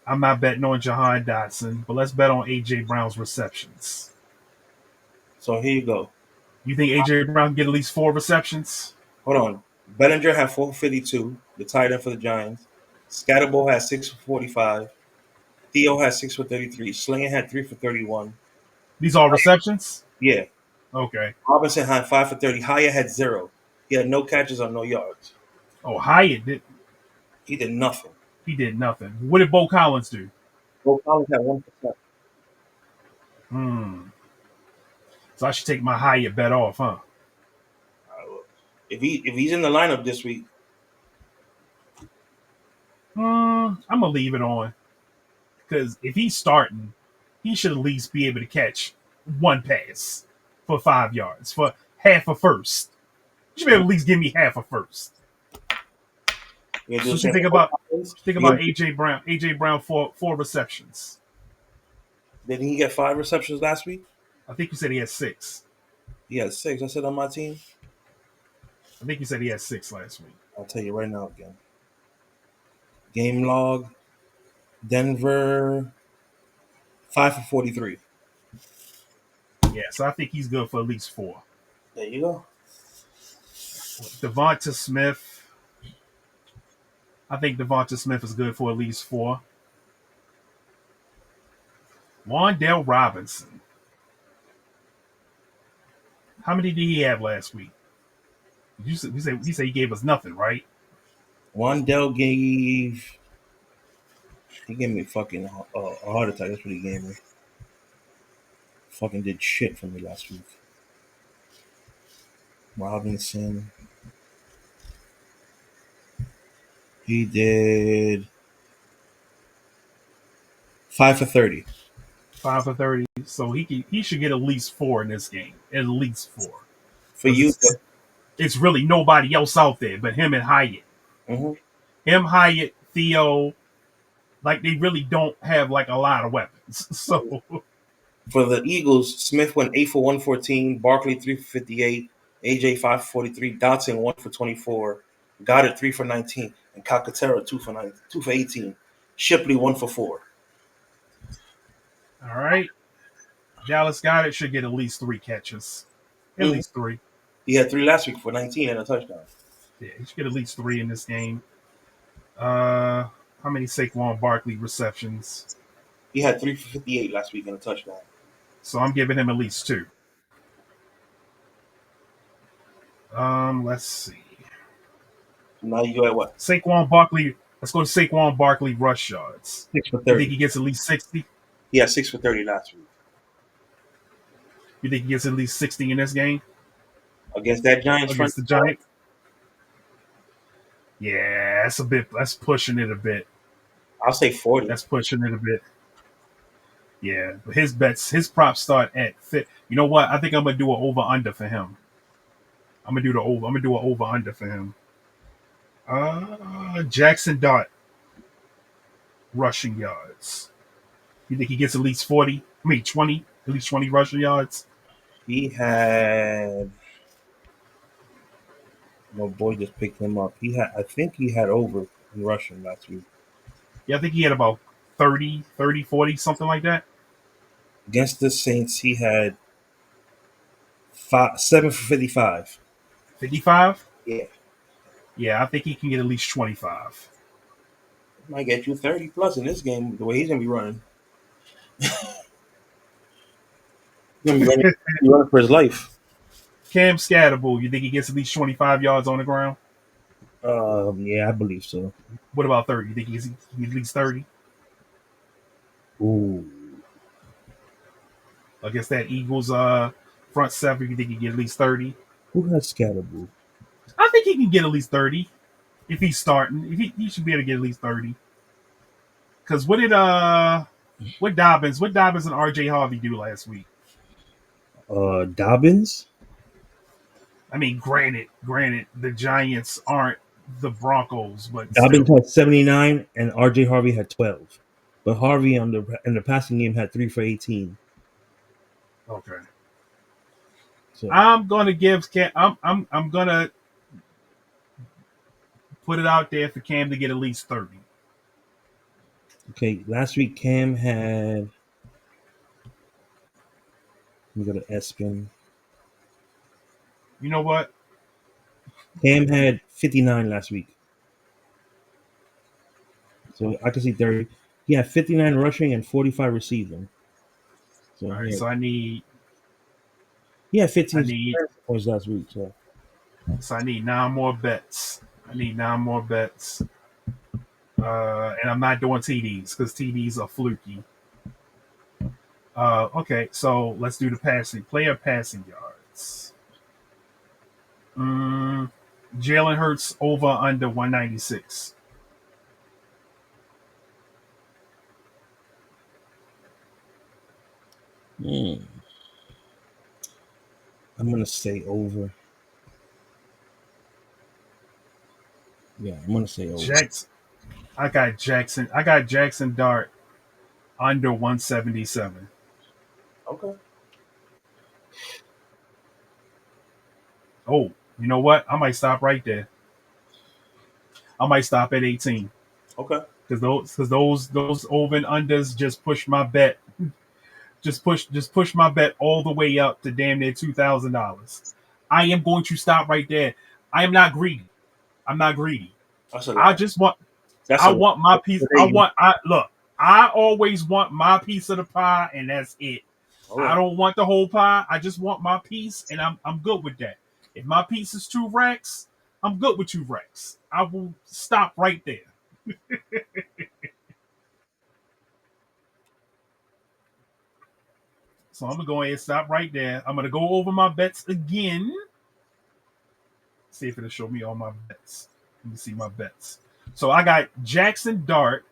[SPEAKER 2] I'm not betting on Jahan Dotson, but let's bet on AJ Brown's receptions.
[SPEAKER 1] So here you go.
[SPEAKER 2] You think AJ Brown can get at least 4 receptions?
[SPEAKER 1] Hold on. Bellinger had 452, the tight end for the Giants. Scatterbull had 6 for 45. Theo had 6 for 33. Slinger had 3 for 31.
[SPEAKER 2] These are receptions?
[SPEAKER 1] Yeah.
[SPEAKER 2] Okay.
[SPEAKER 1] Robinson had 5 for 30. Hyatt had 0. He had no catches on no yards.
[SPEAKER 2] Oh, Hyatt did.
[SPEAKER 1] He did nothing.
[SPEAKER 2] He did nothing. What did Bo Collins do?
[SPEAKER 1] Bo Collins had 1%.
[SPEAKER 2] So I should take my Hyatt bet off, huh?
[SPEAKER 1] If he's in the lineup this week,
[SPEAKER 2] I'm gonna leave it on because if he's starting, he should at least be able to catch 1 pass for 5 yards for half a first. You should be able to at least give me half a first.
[SPEAKER 1] You gonna do
[SPEAKER 2] So
[SPEAKER 1] the
[SPEAKER 2] what you
[SPEAKER 1] same
[SPEAKER 2] think
[SPEAKER 1] for
[SPEAKER 2] about
[SPEAKER 1] Hopkins?
[SPEAKER 2] think
[SPEAKER 1] You
[SPEAKER 2] about
[SPEAKER 1] gonna,
[SPEAKER 2] AJ Brown? AJ Brown four receptions.
[SPEAKER 1] didn't he get 5 receptions last week?
[SPEAKER 2] I think you said he had six.
[SPEAKER 1] He had 6. I said on my team.
[SPEAKER 2] I think you said he had six last week.
[SPEAKER 1] I'll tell you right now again. Game log. Denver 5 for 43.
[SPEAKER 2] Yeah, so I think he's good for at least four.
[SPEAKER 1] There you go.
[SPEAKER 2] Devonta Smith. I think Devonta Smith is good for at least four. Wandale Robinson. How many did he have last week? You said he gave us nothing, right?
[SPEAKER 1] Wandell he gave me fucking a heart attack. That's what he gave me. Fucking did shit for me last week. Robinson. He did 5 for 30.
[SPEAKER 2] 5 for 30. So he should get at least four in this game. At least four.
[SPEAKER 1] For
[SPEAKER 2] Because
[SPEAKER 1] you,
[SPEAKER 2] it's really nobody else out there but him and Hyatt.
[SPEAKER 1] mm-hmm.
[SPEAKER 2] Him, Hyatt, Theo, like they really don't have like a lot of weapons. So
[SPEAKER 1] For the Eagles, Smith went 8 for 114, Barkley 3 for 58, AJ 5 for 43, Dotson 1 for 24, Goddard 3 for 19, and Calcaterra 2 for 18. Shipley 1 for 4.
[SPEAKER 2] all right. Dallas Goddard should get at least three catches. At
[SPEAKER 1] Mm-hmm.
[SPEAKER 2] least three.
[SPEAKER 1] He had 3 last week for 19 and a touchdown.
[SPEAKER 2] Yeah, he should get at least three in this game. How many Saquon Barkley receptions?
[SPEAKER 1] He had 3 for 58 last week and a touchdown.
[SPEAKER 2] So I'm giving him at least two. Let's see.
[SPEAKER 1] Now you go at what?
[SPEAKER 2] Saquon Barkley. Let's go to Saquon Barkley rush yards.
[SPEAKER 1] 6 for
[SPEAKER 2] You think
[SPEAKER 1] 30.
[SPEAKER 2] he gets at least 60?
[SPEAKER 1] He had 6 for 30 last week
[SPEAKER 2] You think he gets at least 60 in this game
[SPEAKER 1] against that Giants front.
[SPEAKER 2] against the Giants? Yeah, that's a bit. That's pushing it a bit.
[SPEAKER 1] I'll say 40.
[SPEAKER 2] That's pushing it a bit. Yeah, but his props start at fit. You know what? I think I'm gonna do an over under for him. I'm gonna do the over. I'm gonna do an over under for him. Jackson Dart rushing yards. You think he gets at least 40? I mean 20. At least 20 rushing yards.
[SPEAKER 1] He had. My boy just picked him up. I think he had over in rushing last week.
[SPEAKER 2] Yeah, I think he had about 30, 40, something like that.
[SPEAKER 1] Against the Saints, he had 7 for 55.
[SPEAKER 2] 55.
[SPEAKER 1] Yeah,
[SPEAKER 2] Yeah, I think he can get at least 25.
[SPEAKER 1] might get you 30 plus in this game. The way he's gonna be running, he's gonna be running for his life.
[SPEAKER 2] Cam Scatterbull, you think he gets at least 25 yards on the ground?
[SPEAKER 1] Yeah, I believe so.
[SPEAKER 2] What about 30? You think he gets at least 30
[SPEAKER 1] Ooh,
[SPEAKER 2] against that Eagles front seven? You think he get at least 30?
[SPEAKER 1] who has Scatterboo?
[SPEAKER 2] I think he can get at least 30 if he's starting. If he should be able to get at least 30. Because what Dobbins and RJ Harvey do last week?
[SPEAKER 1] Dobbins.
[SPEAKER 2] I mean, granted, the Giants aren't the Broncos, but
[SPEAKER 1] Dobbins
[SPEAKER 2] still.
[SPEAKER 1] had 79, and RJ Harvey had 12. But Harvey in the passing game had 3 for 18.
[SPEAKER 2] Okay.
[SPEAKER 1] So
[SPEAKER 2] I'm gonna give Cam. I'm gonna put it out there for Cam to get at least 30.
[SPEAKER 1] okay, last week Cam had. Let me go to Espen.
[SPEAKER 2] You know what?
[SPEAKER 1] Cam had 59 last week. So I can see 30. He had 59 rushing and 45 receiving. So
[SPEAKER 2] All right. So I need
[SPEAKER 1] he had 15
[SPEAKER 2] need
[SPEAKER 1] points last week.
[SPEAKER 2] so I need 9 more bets. And I'm not doing TDs because TDs are fluky. Okay, so let's do the player passing yards. Jalen Hurts over under 196.
[SPEAKER 1] I'm gonna say over. Yeah, I'm gonna say over.
[SPEAKER 2] Jackson. I got Jackson. I got Jackson Dart under 177.
[SPEAKER 1] Okay.
[SPEAKER 2] Oh, you know what? I might stop right there. I might stop at 18
[SPEAKER 1] Okay.
[SPEAKER 2] because those over and unders just push my bet. Just push my bet all the way up to damn near $2,000. I am going to stop right there. I am not greedy. I'm not greedy.
[SPEAKER 1] That's a
[SPEAKER 2] I
[SPEAKER 1] lot.
[SPEAKER 2] just want
[SPEAKER 1] That's
[SPEAKER 2] I
[SPEAKER 1] a lot.
[SPEAKER 2] want my piece. I
[SPEAKER 1] Today,
[SPEAKER 2] want I look. I always want my piece of the pie, and that's it.
[SPEAKER 1] all
[SPEAKER 2] I
[SPEAKER 1] right.
[SPEAKER 2] don't want the whole pie. I just want my piece, and I'm good with that. If my piece is 2 racks, I'm good with 2 racks. I will stop right there. So I'm gonna go ahead and stop right there. I'm gonna go over my bets again. See if it'll show me all my bets. Let me see my bets. So I got Jackson Dart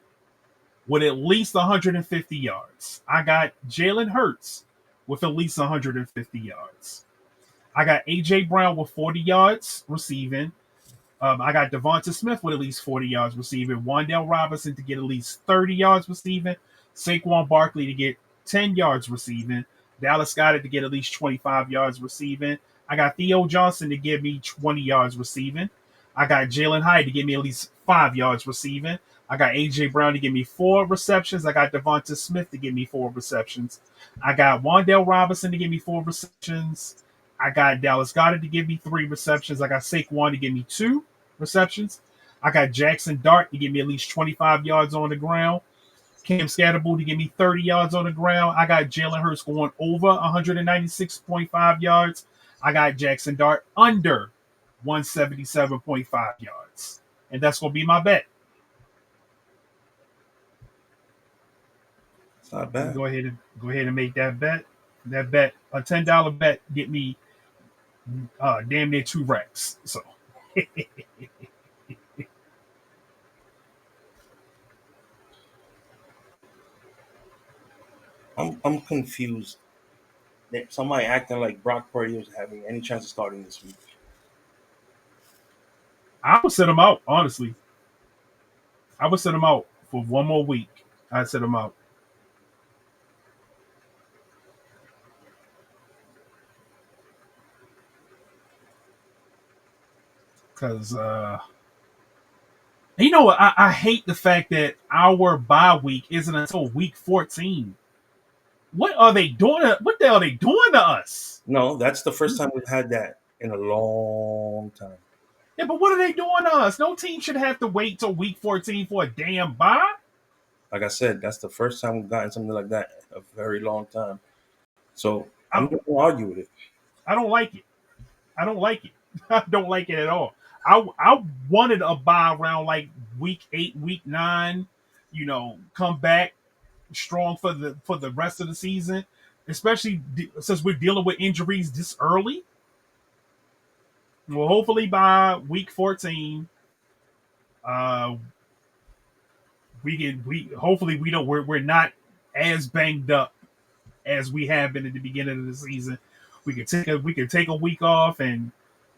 [SPEAKER 2] with at least 150 yards. I got Jalen Hurts with at least 150 yards. I got AJ Brown with 40 yards receiving. I got Devonta Smith with at least 40 yards receiving. Wandale Robinson to get at least 30 yards receiving. Saquon Barkley to get 10 yards receiving. Dallas Goedert to get at least 25 yards receiving. I got Theo Johnson to give me 20 yards receiving. I got Jalen Hyde to give me at least 5 yards receiving. I got AJ Brown to give me 4 receptions. I got Devonta Smith to give me 4 receptions. I got Wandale Robinson to give me 4 receptions. I got Dallas Goedert to give me 3 receptions. I got Saquon to give me 2 receptions. I got Jackson Dart to give me at least 25 yards on the ground. Cam Scatterbull to give me 30 yards on the ground. I got Jalen Hurts going over 196.5 yards. I got Jackson Dart under 177.5 yards. And that's going to be my bet.
[SPEAKER 1] It's not
[SPEAKER 2] I'm
[SPEAKER 1] bad.
[SPEAKER 2] gonna go ahead and make that bet. That bet, a $10 bet, get me damn near 2 racks. So
[SPEAKER 1] I'm confused. Somebody acting like Brock Purdy was having any chance of starting this week.
[SPEAKER 2] I would set them out. Honestly, I would set them out for one more week. I'd set them out. Because you know what? I hate the fact that our bye week isn't until week 14. What are they doing? What the hell are they doing to us?
[SPEAKER 1] No, that's the first time we've had that in a long time.
[SPEAKER 2] Yeah, but what are they doing to us? No team should have to wait till week 14 for a damn bye.
[SPEAKER 1] Like I said, that's the first time we've gotten something like that in a very long time. So I'm
[SPEAKER 2] I,
[SPEAKER 1] not gonna argue with it.
[SPEAKER 2] I don't like it. I don't like it. I don't like it at all. I wanted a bye around like week 8, week 9. You know, come back strong for the rest of the season, especially since we're dealing with injuries this early. Well, hopefully by week 14, uh, we hopefully we're not as banged up as we have been at the beginning of the season. We can take a week off and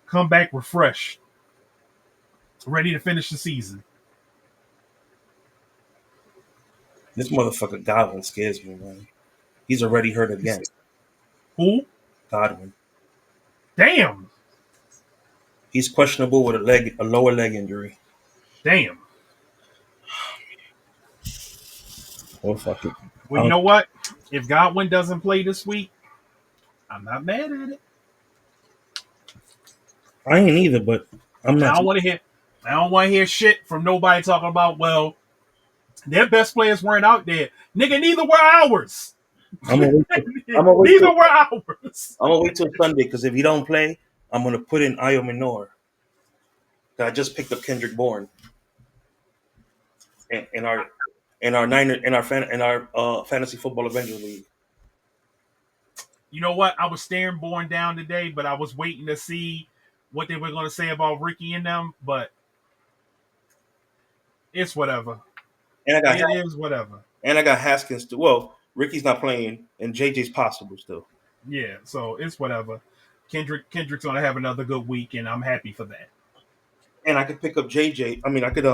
[SPEAKER 2] come back refreshed, ready to finish the season.
[SPEAKER 1] This motherfucker Godwin scares me, man. He's already hurt again.
[SPEAKER 2] Who?
[SPEAKER 1] Godwin.
[SPEAKER 2] Damn.
[SPEAKER 1] He's questionable with a lower leg injury.
[SPEAKER 2] Damn.
[SPEAKER 1] Oh fuck it.
[SPEAKER 2] Well, you know what? If Godwin doesn't play this week, I'm not mad at it.
[SPEAKER 1] I ain't either, but I'm
[SPEAKER 2] I
[SPEAKER 1] not.
[SPEAKER 2] don't want to hear. I don't want to hear shit from nobody talking about. Well, their best players weren't out there, nigga. Neither were ours.
[SPEAKER 1] I'm gonna wait. I'm gonna wait
[SPEAKER 2] Neither
[SPEAKER 1] till
[SPEAKER 2] were ours.
[SPEAKER 1] I'm gonna wait till Sunday because if he don't play, I'm gonna put in Ayo Minor. I just picked up Kendrick Bourne in our Niner in our fantasy football Avengers league.
[SPEAKER 2] You know what? I was staring Bourne down today, but I was waiting to see what they were going to say about Ricky and them. But it's whatever.
[SPEAKER 1] And I got
[SPEAKER 2] It is whatever.
[SPEAKER 1] and I got Haskins too. Well, Ricky's not playing, and JJ's possible still.
[SPEAKER 2] Yeah, so it's whatever. Kendrick's going to have another good week, and I'm happy for that.
[SPEAKER 1] and I could pick up JJ. I mean, I could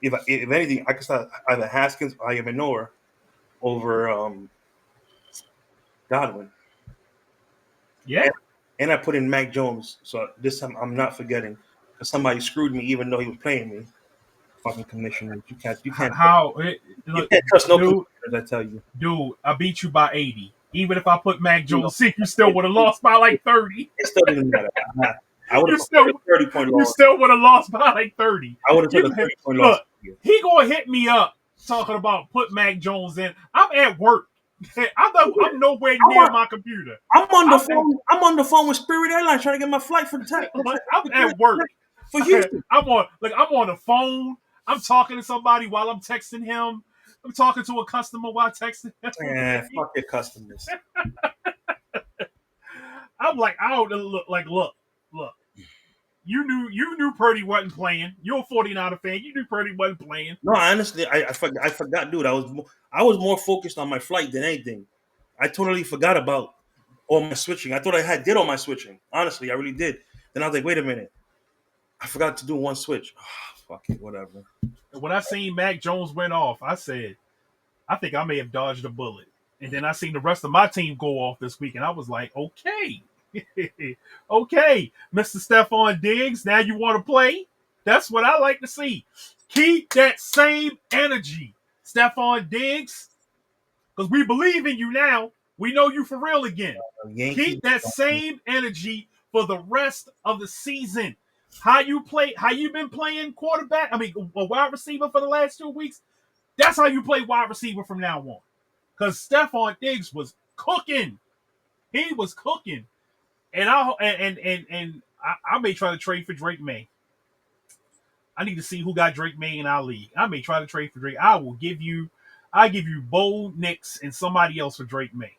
[SPEAKER 1] if anything, I could start either Haskins or Ivanor over Godwin.
[SPEAKER 2] Yeah.
[SPEAKER 1] And I put in Mac Jones. So this time I'm not forgetting because somebody screwed me even though he was playing me. Fucking commissioners.
[SPEAKER 2] How
[SPEAKER 1] You
[SPEAKER 2] look,
[SPEAKER 1] can't trust no
[SPEAKER 2] dude,
[SPEAKER 1] commissioners, I tell you.
[SPEAKER 2] dude, I beat you by 80. Even if I put Mac Jones in, you still would have lost by like 30.
[SPEAKER 1] It still didn't matter. I would
[SPEAKER 2] You
[SPEAKER 1] have preferred
[SPEAKER 2] still
[SPEAKER 1] a 30-point
[SPEAKER 2] you
[SPEAKER 1] loss.
[SPEAKER 2] still would have lost by like 30.
[SPEAKER 1] I would have took
[SPEAKER 2] You
[SPEAKER 1] a 30-point loss.
[SPEAKER 2] look, he gonna hit me up talking about put Mac Jones in. I'm at work. I'm nowhere near my computer.
[SPEAKER 1] I'm on the phone. I'm on the phone with Spirit Airlines trying to get my flight for
[SPEAKER 2] I'm at work.
[SPEAKER 1] for Houston.
[SPEAKER 2] I'm on the phone. I'm talking to somebody while I'm texting him. I'm talking to a customer while texting him.
[SPEAKER 1] Yeah, fuck your customers.
[SPEAKER 2] I'm like, I don't look. You knew Purdy wasn't playing. You're a 49er fan. You knew Purdy wasn't playing.
[SPEAKER 1] No, honestly, I forgot, dude. I was more focused on my flight than anything. I totally forgot about all my switching. I thought I did all my switching. Honestly, I really did. Then I was like, wait a minute, I forgot to do one switch. Oh, fuck it, whatever.
[SPEAKER 2] When I seen Mac Jones went off, I said, I think I may have dodged a bullet. And then I seen the rest of my team go off this week, and I was like, okay. Okay, Mr. Stephon Diggs, now you want to play? That's what I like to see. Keep that same energy, Stephon Diggs, because we believe in you now. We know you for real again. Keep that same energy for the rest of the season. How you been playing quarterback? I mean, a wide receiver for the last 2 weeks. That's how you play wide receiver from now on. Because Stephon Diggs was cooking. He was cooking. And I may try to trade for Drake May. I need to see who got Drake May in our league. I may try to trade for Drake. I give you Bo Nix and somebody else for Drake May.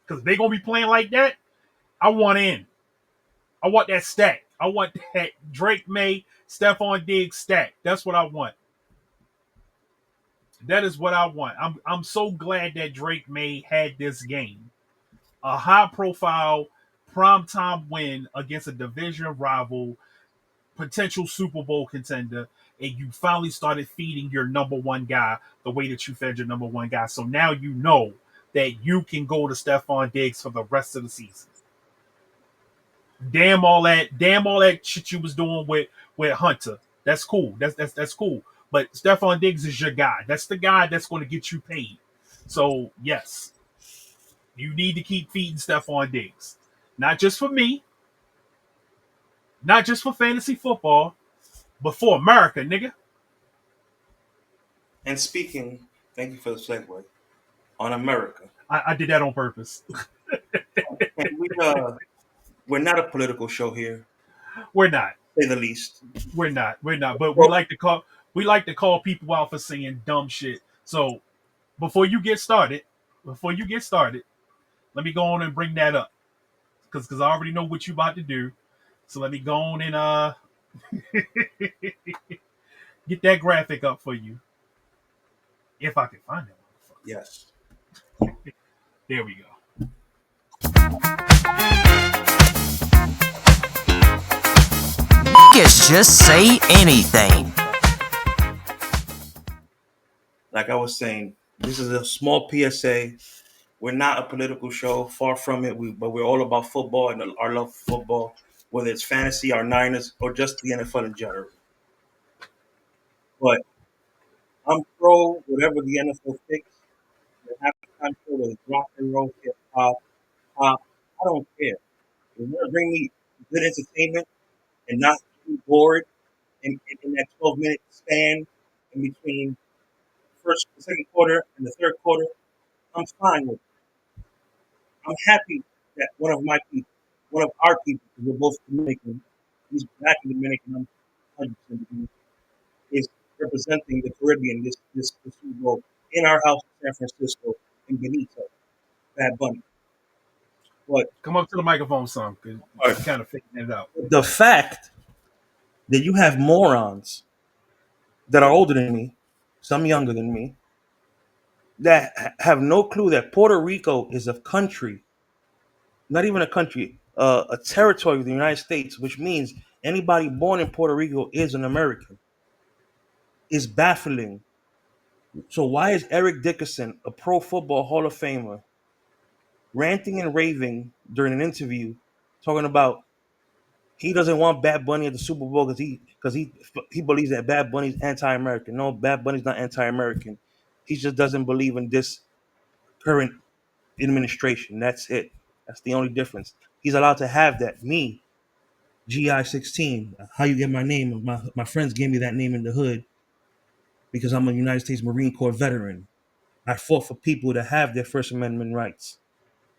[SPEAKER 2] Because they're gonna be playing like that. I want in. I want that stack. I want that Drake May, Stephon Diggs stack. That's what I want. That is what I want. I'm so glad that Drake May had this game. A high-profile primetime win against a division rival, potential Super Bowl contender, and you finally started feeding your number one guy the way that you fed your number one guy. So now you know that you can go to Stephon Diggs for the rest of the season. Damn all that shit you was doing with Hunter. That's cool. That's cool. But Stephon Diggs is your guy. That's the guy that's going to get you paid. So yes, you need to keep feeding Stephon Diggs. Not just for me, not just for fantasy football, but for America, nigga.
[SPEAKER 1] And speaking, thank you for the segue on America.
[SPEAKER 2] I did that on purpose.
[SPEAKER 1] We're not a political show here.
[SPEAKER 2] We're not.
[SPEAKER 1] To say the least.
[SPEAKER 2] We're not. But we like to call people out for saying dumb shit. So before you get started, let me go on and bring that up. Because I already know what you about to do. So let me go on and get that graphic up for you. If I can find it.
[SPEAKER 1] Yes.
[SPEAKER 2] There we go.
[SPEAKER 4] Niggas just say anything.
[SPEAKER 1] Like I was saying, this is a small PSA. We're not a political show, far from it. But we're all about football and our love for football, whether it's fantasy, our Niners, or just the NFL in general. But I'm pro whatever the NFL picks. Half the time, whether it's rock and roll, hip hop, pop. I don't care. If you want to bring me good entertainment and not be bored in that 12-minute span in between the second quarter and the third quarter, I'm fine with it. I'm happy that one of our people, because we're both Dominican, he's black and Dominican, I'm 100% Dominican, is representing the Caribbean this Super Bowl in our house in San Francisco in Benito, Bad Bunny. But
[SPEAKER 2] Come up to the microphone, son, because you're kind of figuring it out.
[SPEAKER 1] the fact that you have morons that are older than me, some younger than me, that have no clue that Puerto Rico is a country, not even a country, a territory of the United States, which means anybody born in Puerto Rico is an American, is baffling. So why is Eric Dickerson, a Pro Football Hall of Famer, ranting and raving during an interview, talking about he doesn't want Bad Bunny at the Super Bowl because he believes that Bad Bunny's anti-American. No, Bad Bunny's not anti-American. He just doesn't believe in this current administration. That's it. That's the only difference. He's allowed to have that. Me, GI-16. How you get my name? My friends gave me that name in the hood because I'm a United States Marine Corps veteran. I fought for people to have their First Amendment rights.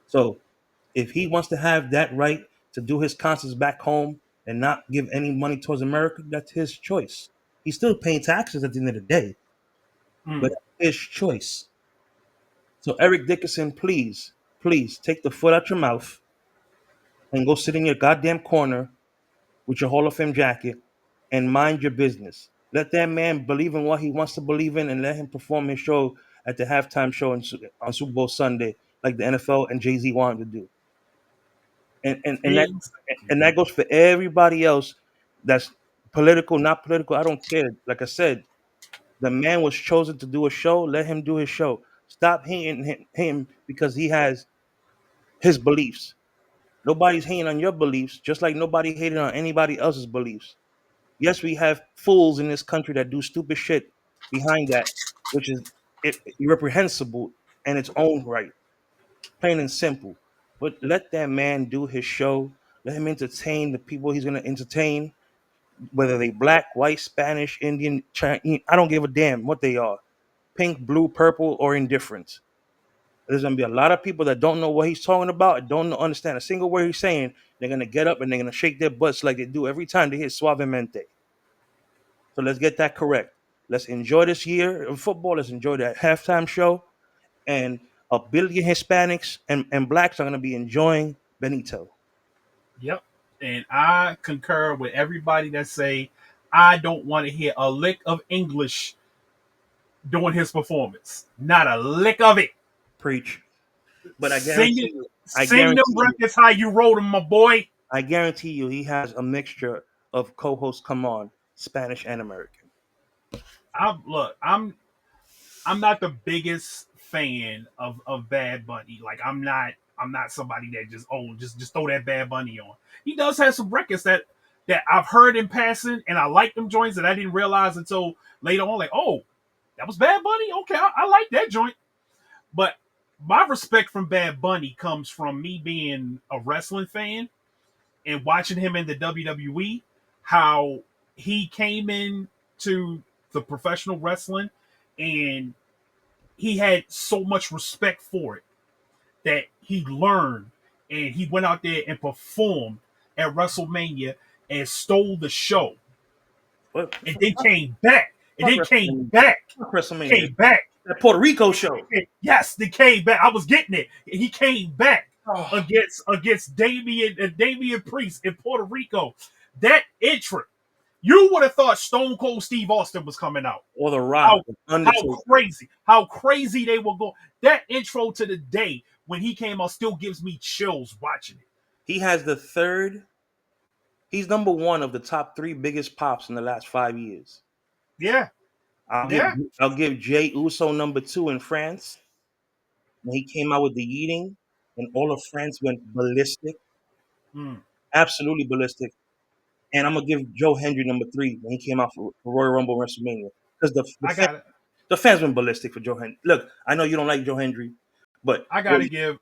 [SPEAKER 1] So if he wants to have that right to do his concerts back home and not give any money towards America, that's his choice. He's still paying taxes at the end of the day, but
[SPEAKER 2] Mm.
[SPEAKER 1] that's his choice. So Eric Dickerson, please, please take the foot out your mouth and go sit in your goddamn corner with your Hall of Fame jacket and mind your business. Let that man believe in what he wants to believe in and let him perform his show at the halftime show on Super Bowl Sunday, like the NFL and Jay-Z wanted to do. And that goes for everybody else that's political, not political. I don't care. Like I said, the man was chosen to do a show. Let him do his show. Stop hating him because he has his beliefs. Nobody's hating on your beliefs, just like nobody hated on anybody else's beliefs. Yes, we have fools in this country that do stupid shit behind that, which is reprehensible in its own right, plain and simple. But let that man do his show. Let him entertain the people he's gonna entertain, whether they black, white, Spanish, Indian, Chinese. I don't give a damn what they are, pink, blue, purple, or indifferent. There's gonna be a lot of people that don't know what he's talking about and don't understand a single word he's saying. They're gonna get up and they're gonna shake their butts like they do every time they hear suavemente. So let's get that correct. Let's enjoy this year of football. Let's enjoy that halftime show. And a billion Hispanics and blacks are gonna be enjoying Benito.
[SPEAKER 2] Yep. And I concur with everybody that say I don't want to hear a lick of English during his performance. Not a lick of it.
[SPEAKER 1] Preach. But I
[SPEAKER 2] Sing
[SPEAKER 1] guarantee
[SPEAKER 2] it.
[SPEAKER 1] you, I
[SPEAKER 2] Sing them
[SPEAKER 1] guarantee you,
[SPEAKER 2] records how you wrote them, my boy.
[SPEAKER 1] I guarantee you he has a mixture of co-hosts come on, Spanish and American.
[SPEAKER 2] I'm not the biggest fan of Bad Bunny. Like I'm not somebody that just throw that Bad Bunny on. He does have some records that I've heard in passing and I like them joints that I didn't realize until later on. Like, oh, that was Bad Bunny? Okay, I like that joint. But my respect from Bad Bunny comes from me being a wrestling fan and watching him in the WWE, how he came in to the professional wrestling and he had so much respect for it that he learned and he went out there and performed at WrestleMania and stole the show
[SPEAKER 1] But
[SPEAKER 2] and then came back. And
[SPEAKER 1] fuck
[SPEAKER 2] then came
[SPEAKER 1] WrestleMania.
[SPEAKER 2] back.
[SPEAKER 1] Fuck WrestleMania.
[SPEAKER 2] Came back.
[SPEAKER 1] That Puerto Rico show.
[SPEAKER 2] Yes, they came back. I was getting it. He came back
[SPEAKER 1] Oh,
[SPEAKER 2] against Damian Priest in Puerto Rico. That entrance, you would have thought Stone Cold Steve Austin was coming out.
[SPEAKER 1] or The Rock,
[SPEAKER 2] How
[SPEAKER 1] Undertaker.
[SPEAKER 2] how crazy they were going. That intro to the day when he came out still gives me chills watching it.
[SPEAKER 1] He has the third. He's number one of the top three biggest pops in the last 5 years.
[SPEAKER 2] Yeah,
[SPEAKER 1] I'll give
[SPEAKER 2] yeah.
[SPEAKER 1] I'll give Jay Uso number two in France when he came out with the eating, and all of France went ballistic,
[SPEAKER 2] Mm.
[SPEAKER 1] absolutely ballistic. And I'm gonna give Joe Hendry number three when he came out for Royal Rumble WrestleMania because
[SPEAKER 2] I got it.
[SPEAKER 1] the fans went ballistic for Joe Hendry. Look, I know you don't like Joe Hendry, but
[SPEAKER 2] I gotta give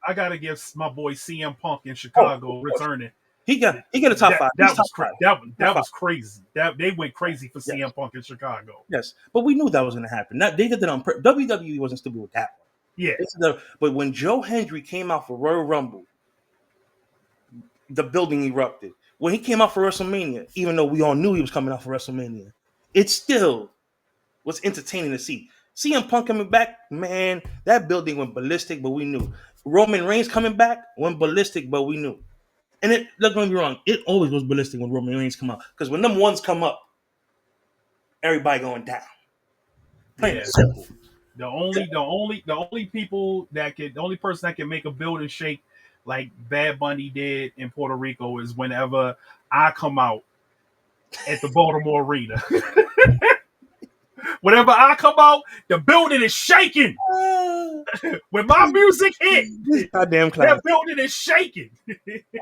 [SPEAKER 2] my boy CM Punk in
[SPEAKER 1] oh,
[SPEAKER 2] Chicago
[SPEAKER 1] of course.
[SPEAKER 2] returning.
[SPEAKER 1] He got a top five. He's
[SPEAKER 2] That
[SPEAKER 1] top
[SPEAKER 2] was
[SPEAKER 1] five.
[SPEAKER 2] that
[SPEAKER 1] Top
[SPEAKER 2] was crazy. That they went crazy for
[SPEAKER 1] Yes.
[SPEAKER 2] CM Punk in Chicago.
[SPEAKER 1] Yes, but we knew that was going to happen. They did it on purpose. WWE wasn't stupid with that one.
[SPEAKER 2] Yeah,
[SPEAKER 1] But when Joe Hendry came out for Royal Rumble, the building erupted. When he came out for WrestleMania, even though we all knew he was coming out for WrestleMania, it still was entertaining to see. CM Punk coming back, man, that building went ballistic, but we knew. Roman Reigns coming back went ballistic, but we knew. And don't get me wrong, it always goes ballistic when Roman Reigns come out. Because when them ones come up, everybody going down. Plain
[SPEAKER 2] yeah.
[SPEAKER 1] and simple.
[SPEAKER 2] The only person that can make a building shake like Bad Bunny did in Puerto Rico is whenever I come out at the Baltimore Arena. Whenever I come out, the building is shaking. When my music hit,
[SPEAKER 1] This goddamn
[SPEAKER 2] that
[SPEAKER 1] class.
[SPEAKER 2] building is shaking.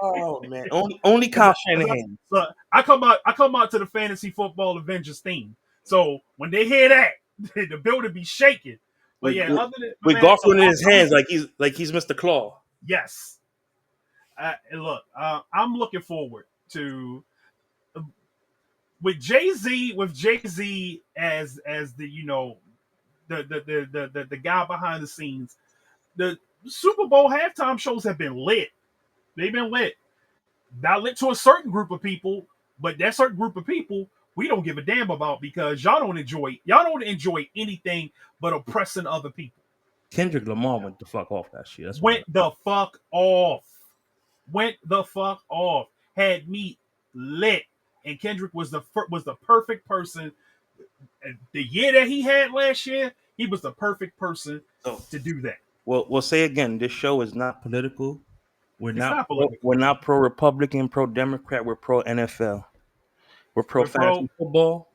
[SPEAKER 1] Oh man, only Kyle Shanahan.
[SPEAKER 2] So I come out to the Fantasy Football Avengers theme. So when they hear that, the building be shaking. But yeah, other than
[SPEAKER 1] With
[SPEAKER 2] man,
[SPEAKER 1] Garfield
[SPEAKER 2] so
[SPEAKER 1] in his hands, like he's Mr. Claw.
[SPEAKER 2] yes. And look, I'm looking forward to with Jay-Z as the the guy behind the scenes. The Super Bowl halftime shows have been lit. They've been lit. Not lit to a certain group of people, but that certain group of people we don't give a damn about because y'all don't enjoy anything but oppressing other people.
[SPEAKER 1] Kendrick Lamar went the fuck off that shit.
[SPEAKER 2] Went the fuck off. Had me lit. And Kendrick was the perfect person. The year that he had last year, he was the perfect person to do that.
[SPEAKER 1] Well, we'll say again, this show is not political. We're not pro Republican, pro Democrat. We're pro NFL. We're pro fantasy football.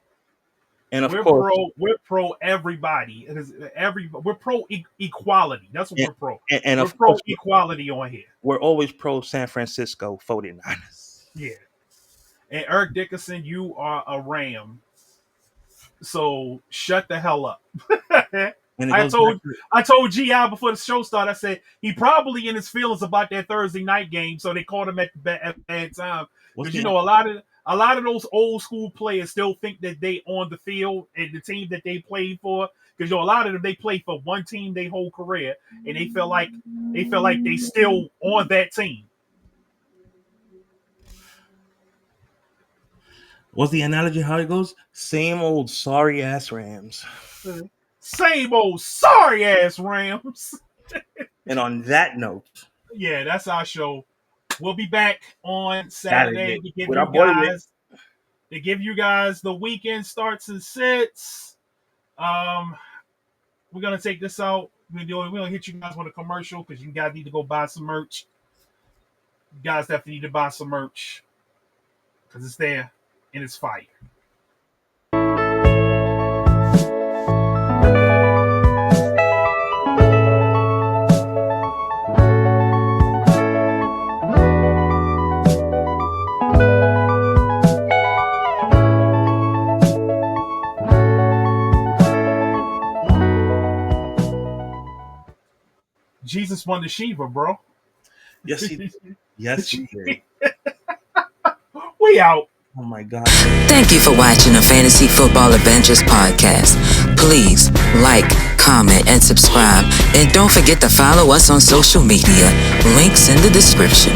[SPEAKER 1] And of course,
[SPEAKER 2] we're pro everybody. We're pro equality. That's what we're pro.
[SPEAKER 1] And
[SPEAKER 2] we're pro equality on here.
[SPEAKER 1] We're always pro San Francisco 49ers.
[SPEAKER 2] Yeah. And Eric Dickerson, you are a Ram. So shut the hell up. I told G.I. before the show started, I said he probably in his feelings about that Thursday night game, so they caught him at the bad time. Because a lot of those old school players still think that they on the field and the team that they played for. Because a lot of them they played for one team their whole career, and they feel like they still on that team.
[SPEAKER 1] What's the analogy? How it goes? Same old sorry ass Rams.
[SPEAKER 2] Same old sorry ass Rams.
[SPEAKER 1] And on that note,
[SPEAKER 2] yeah, that's our show. We'll be back on Saturday to give you guys the weekend starts and sits. We're gonna take this out. We're gonna hit you guys with a commercial because you guys need to go buy some merch. You guys definitely need to buy some merch because it's there and it's fire. Jesus won the Shiva, bro.
[SPEAKER 1] Yes, he did. Yes, he did.
[SPEAKER 2] We out.
[SPEAKER 1] Oh my God.
[SPEAKER 4] Thank you for watching the Fantasy Football Adventures podcast. Please like, comment, and subscribe. And don't forget to follow us on social media. Links in the description.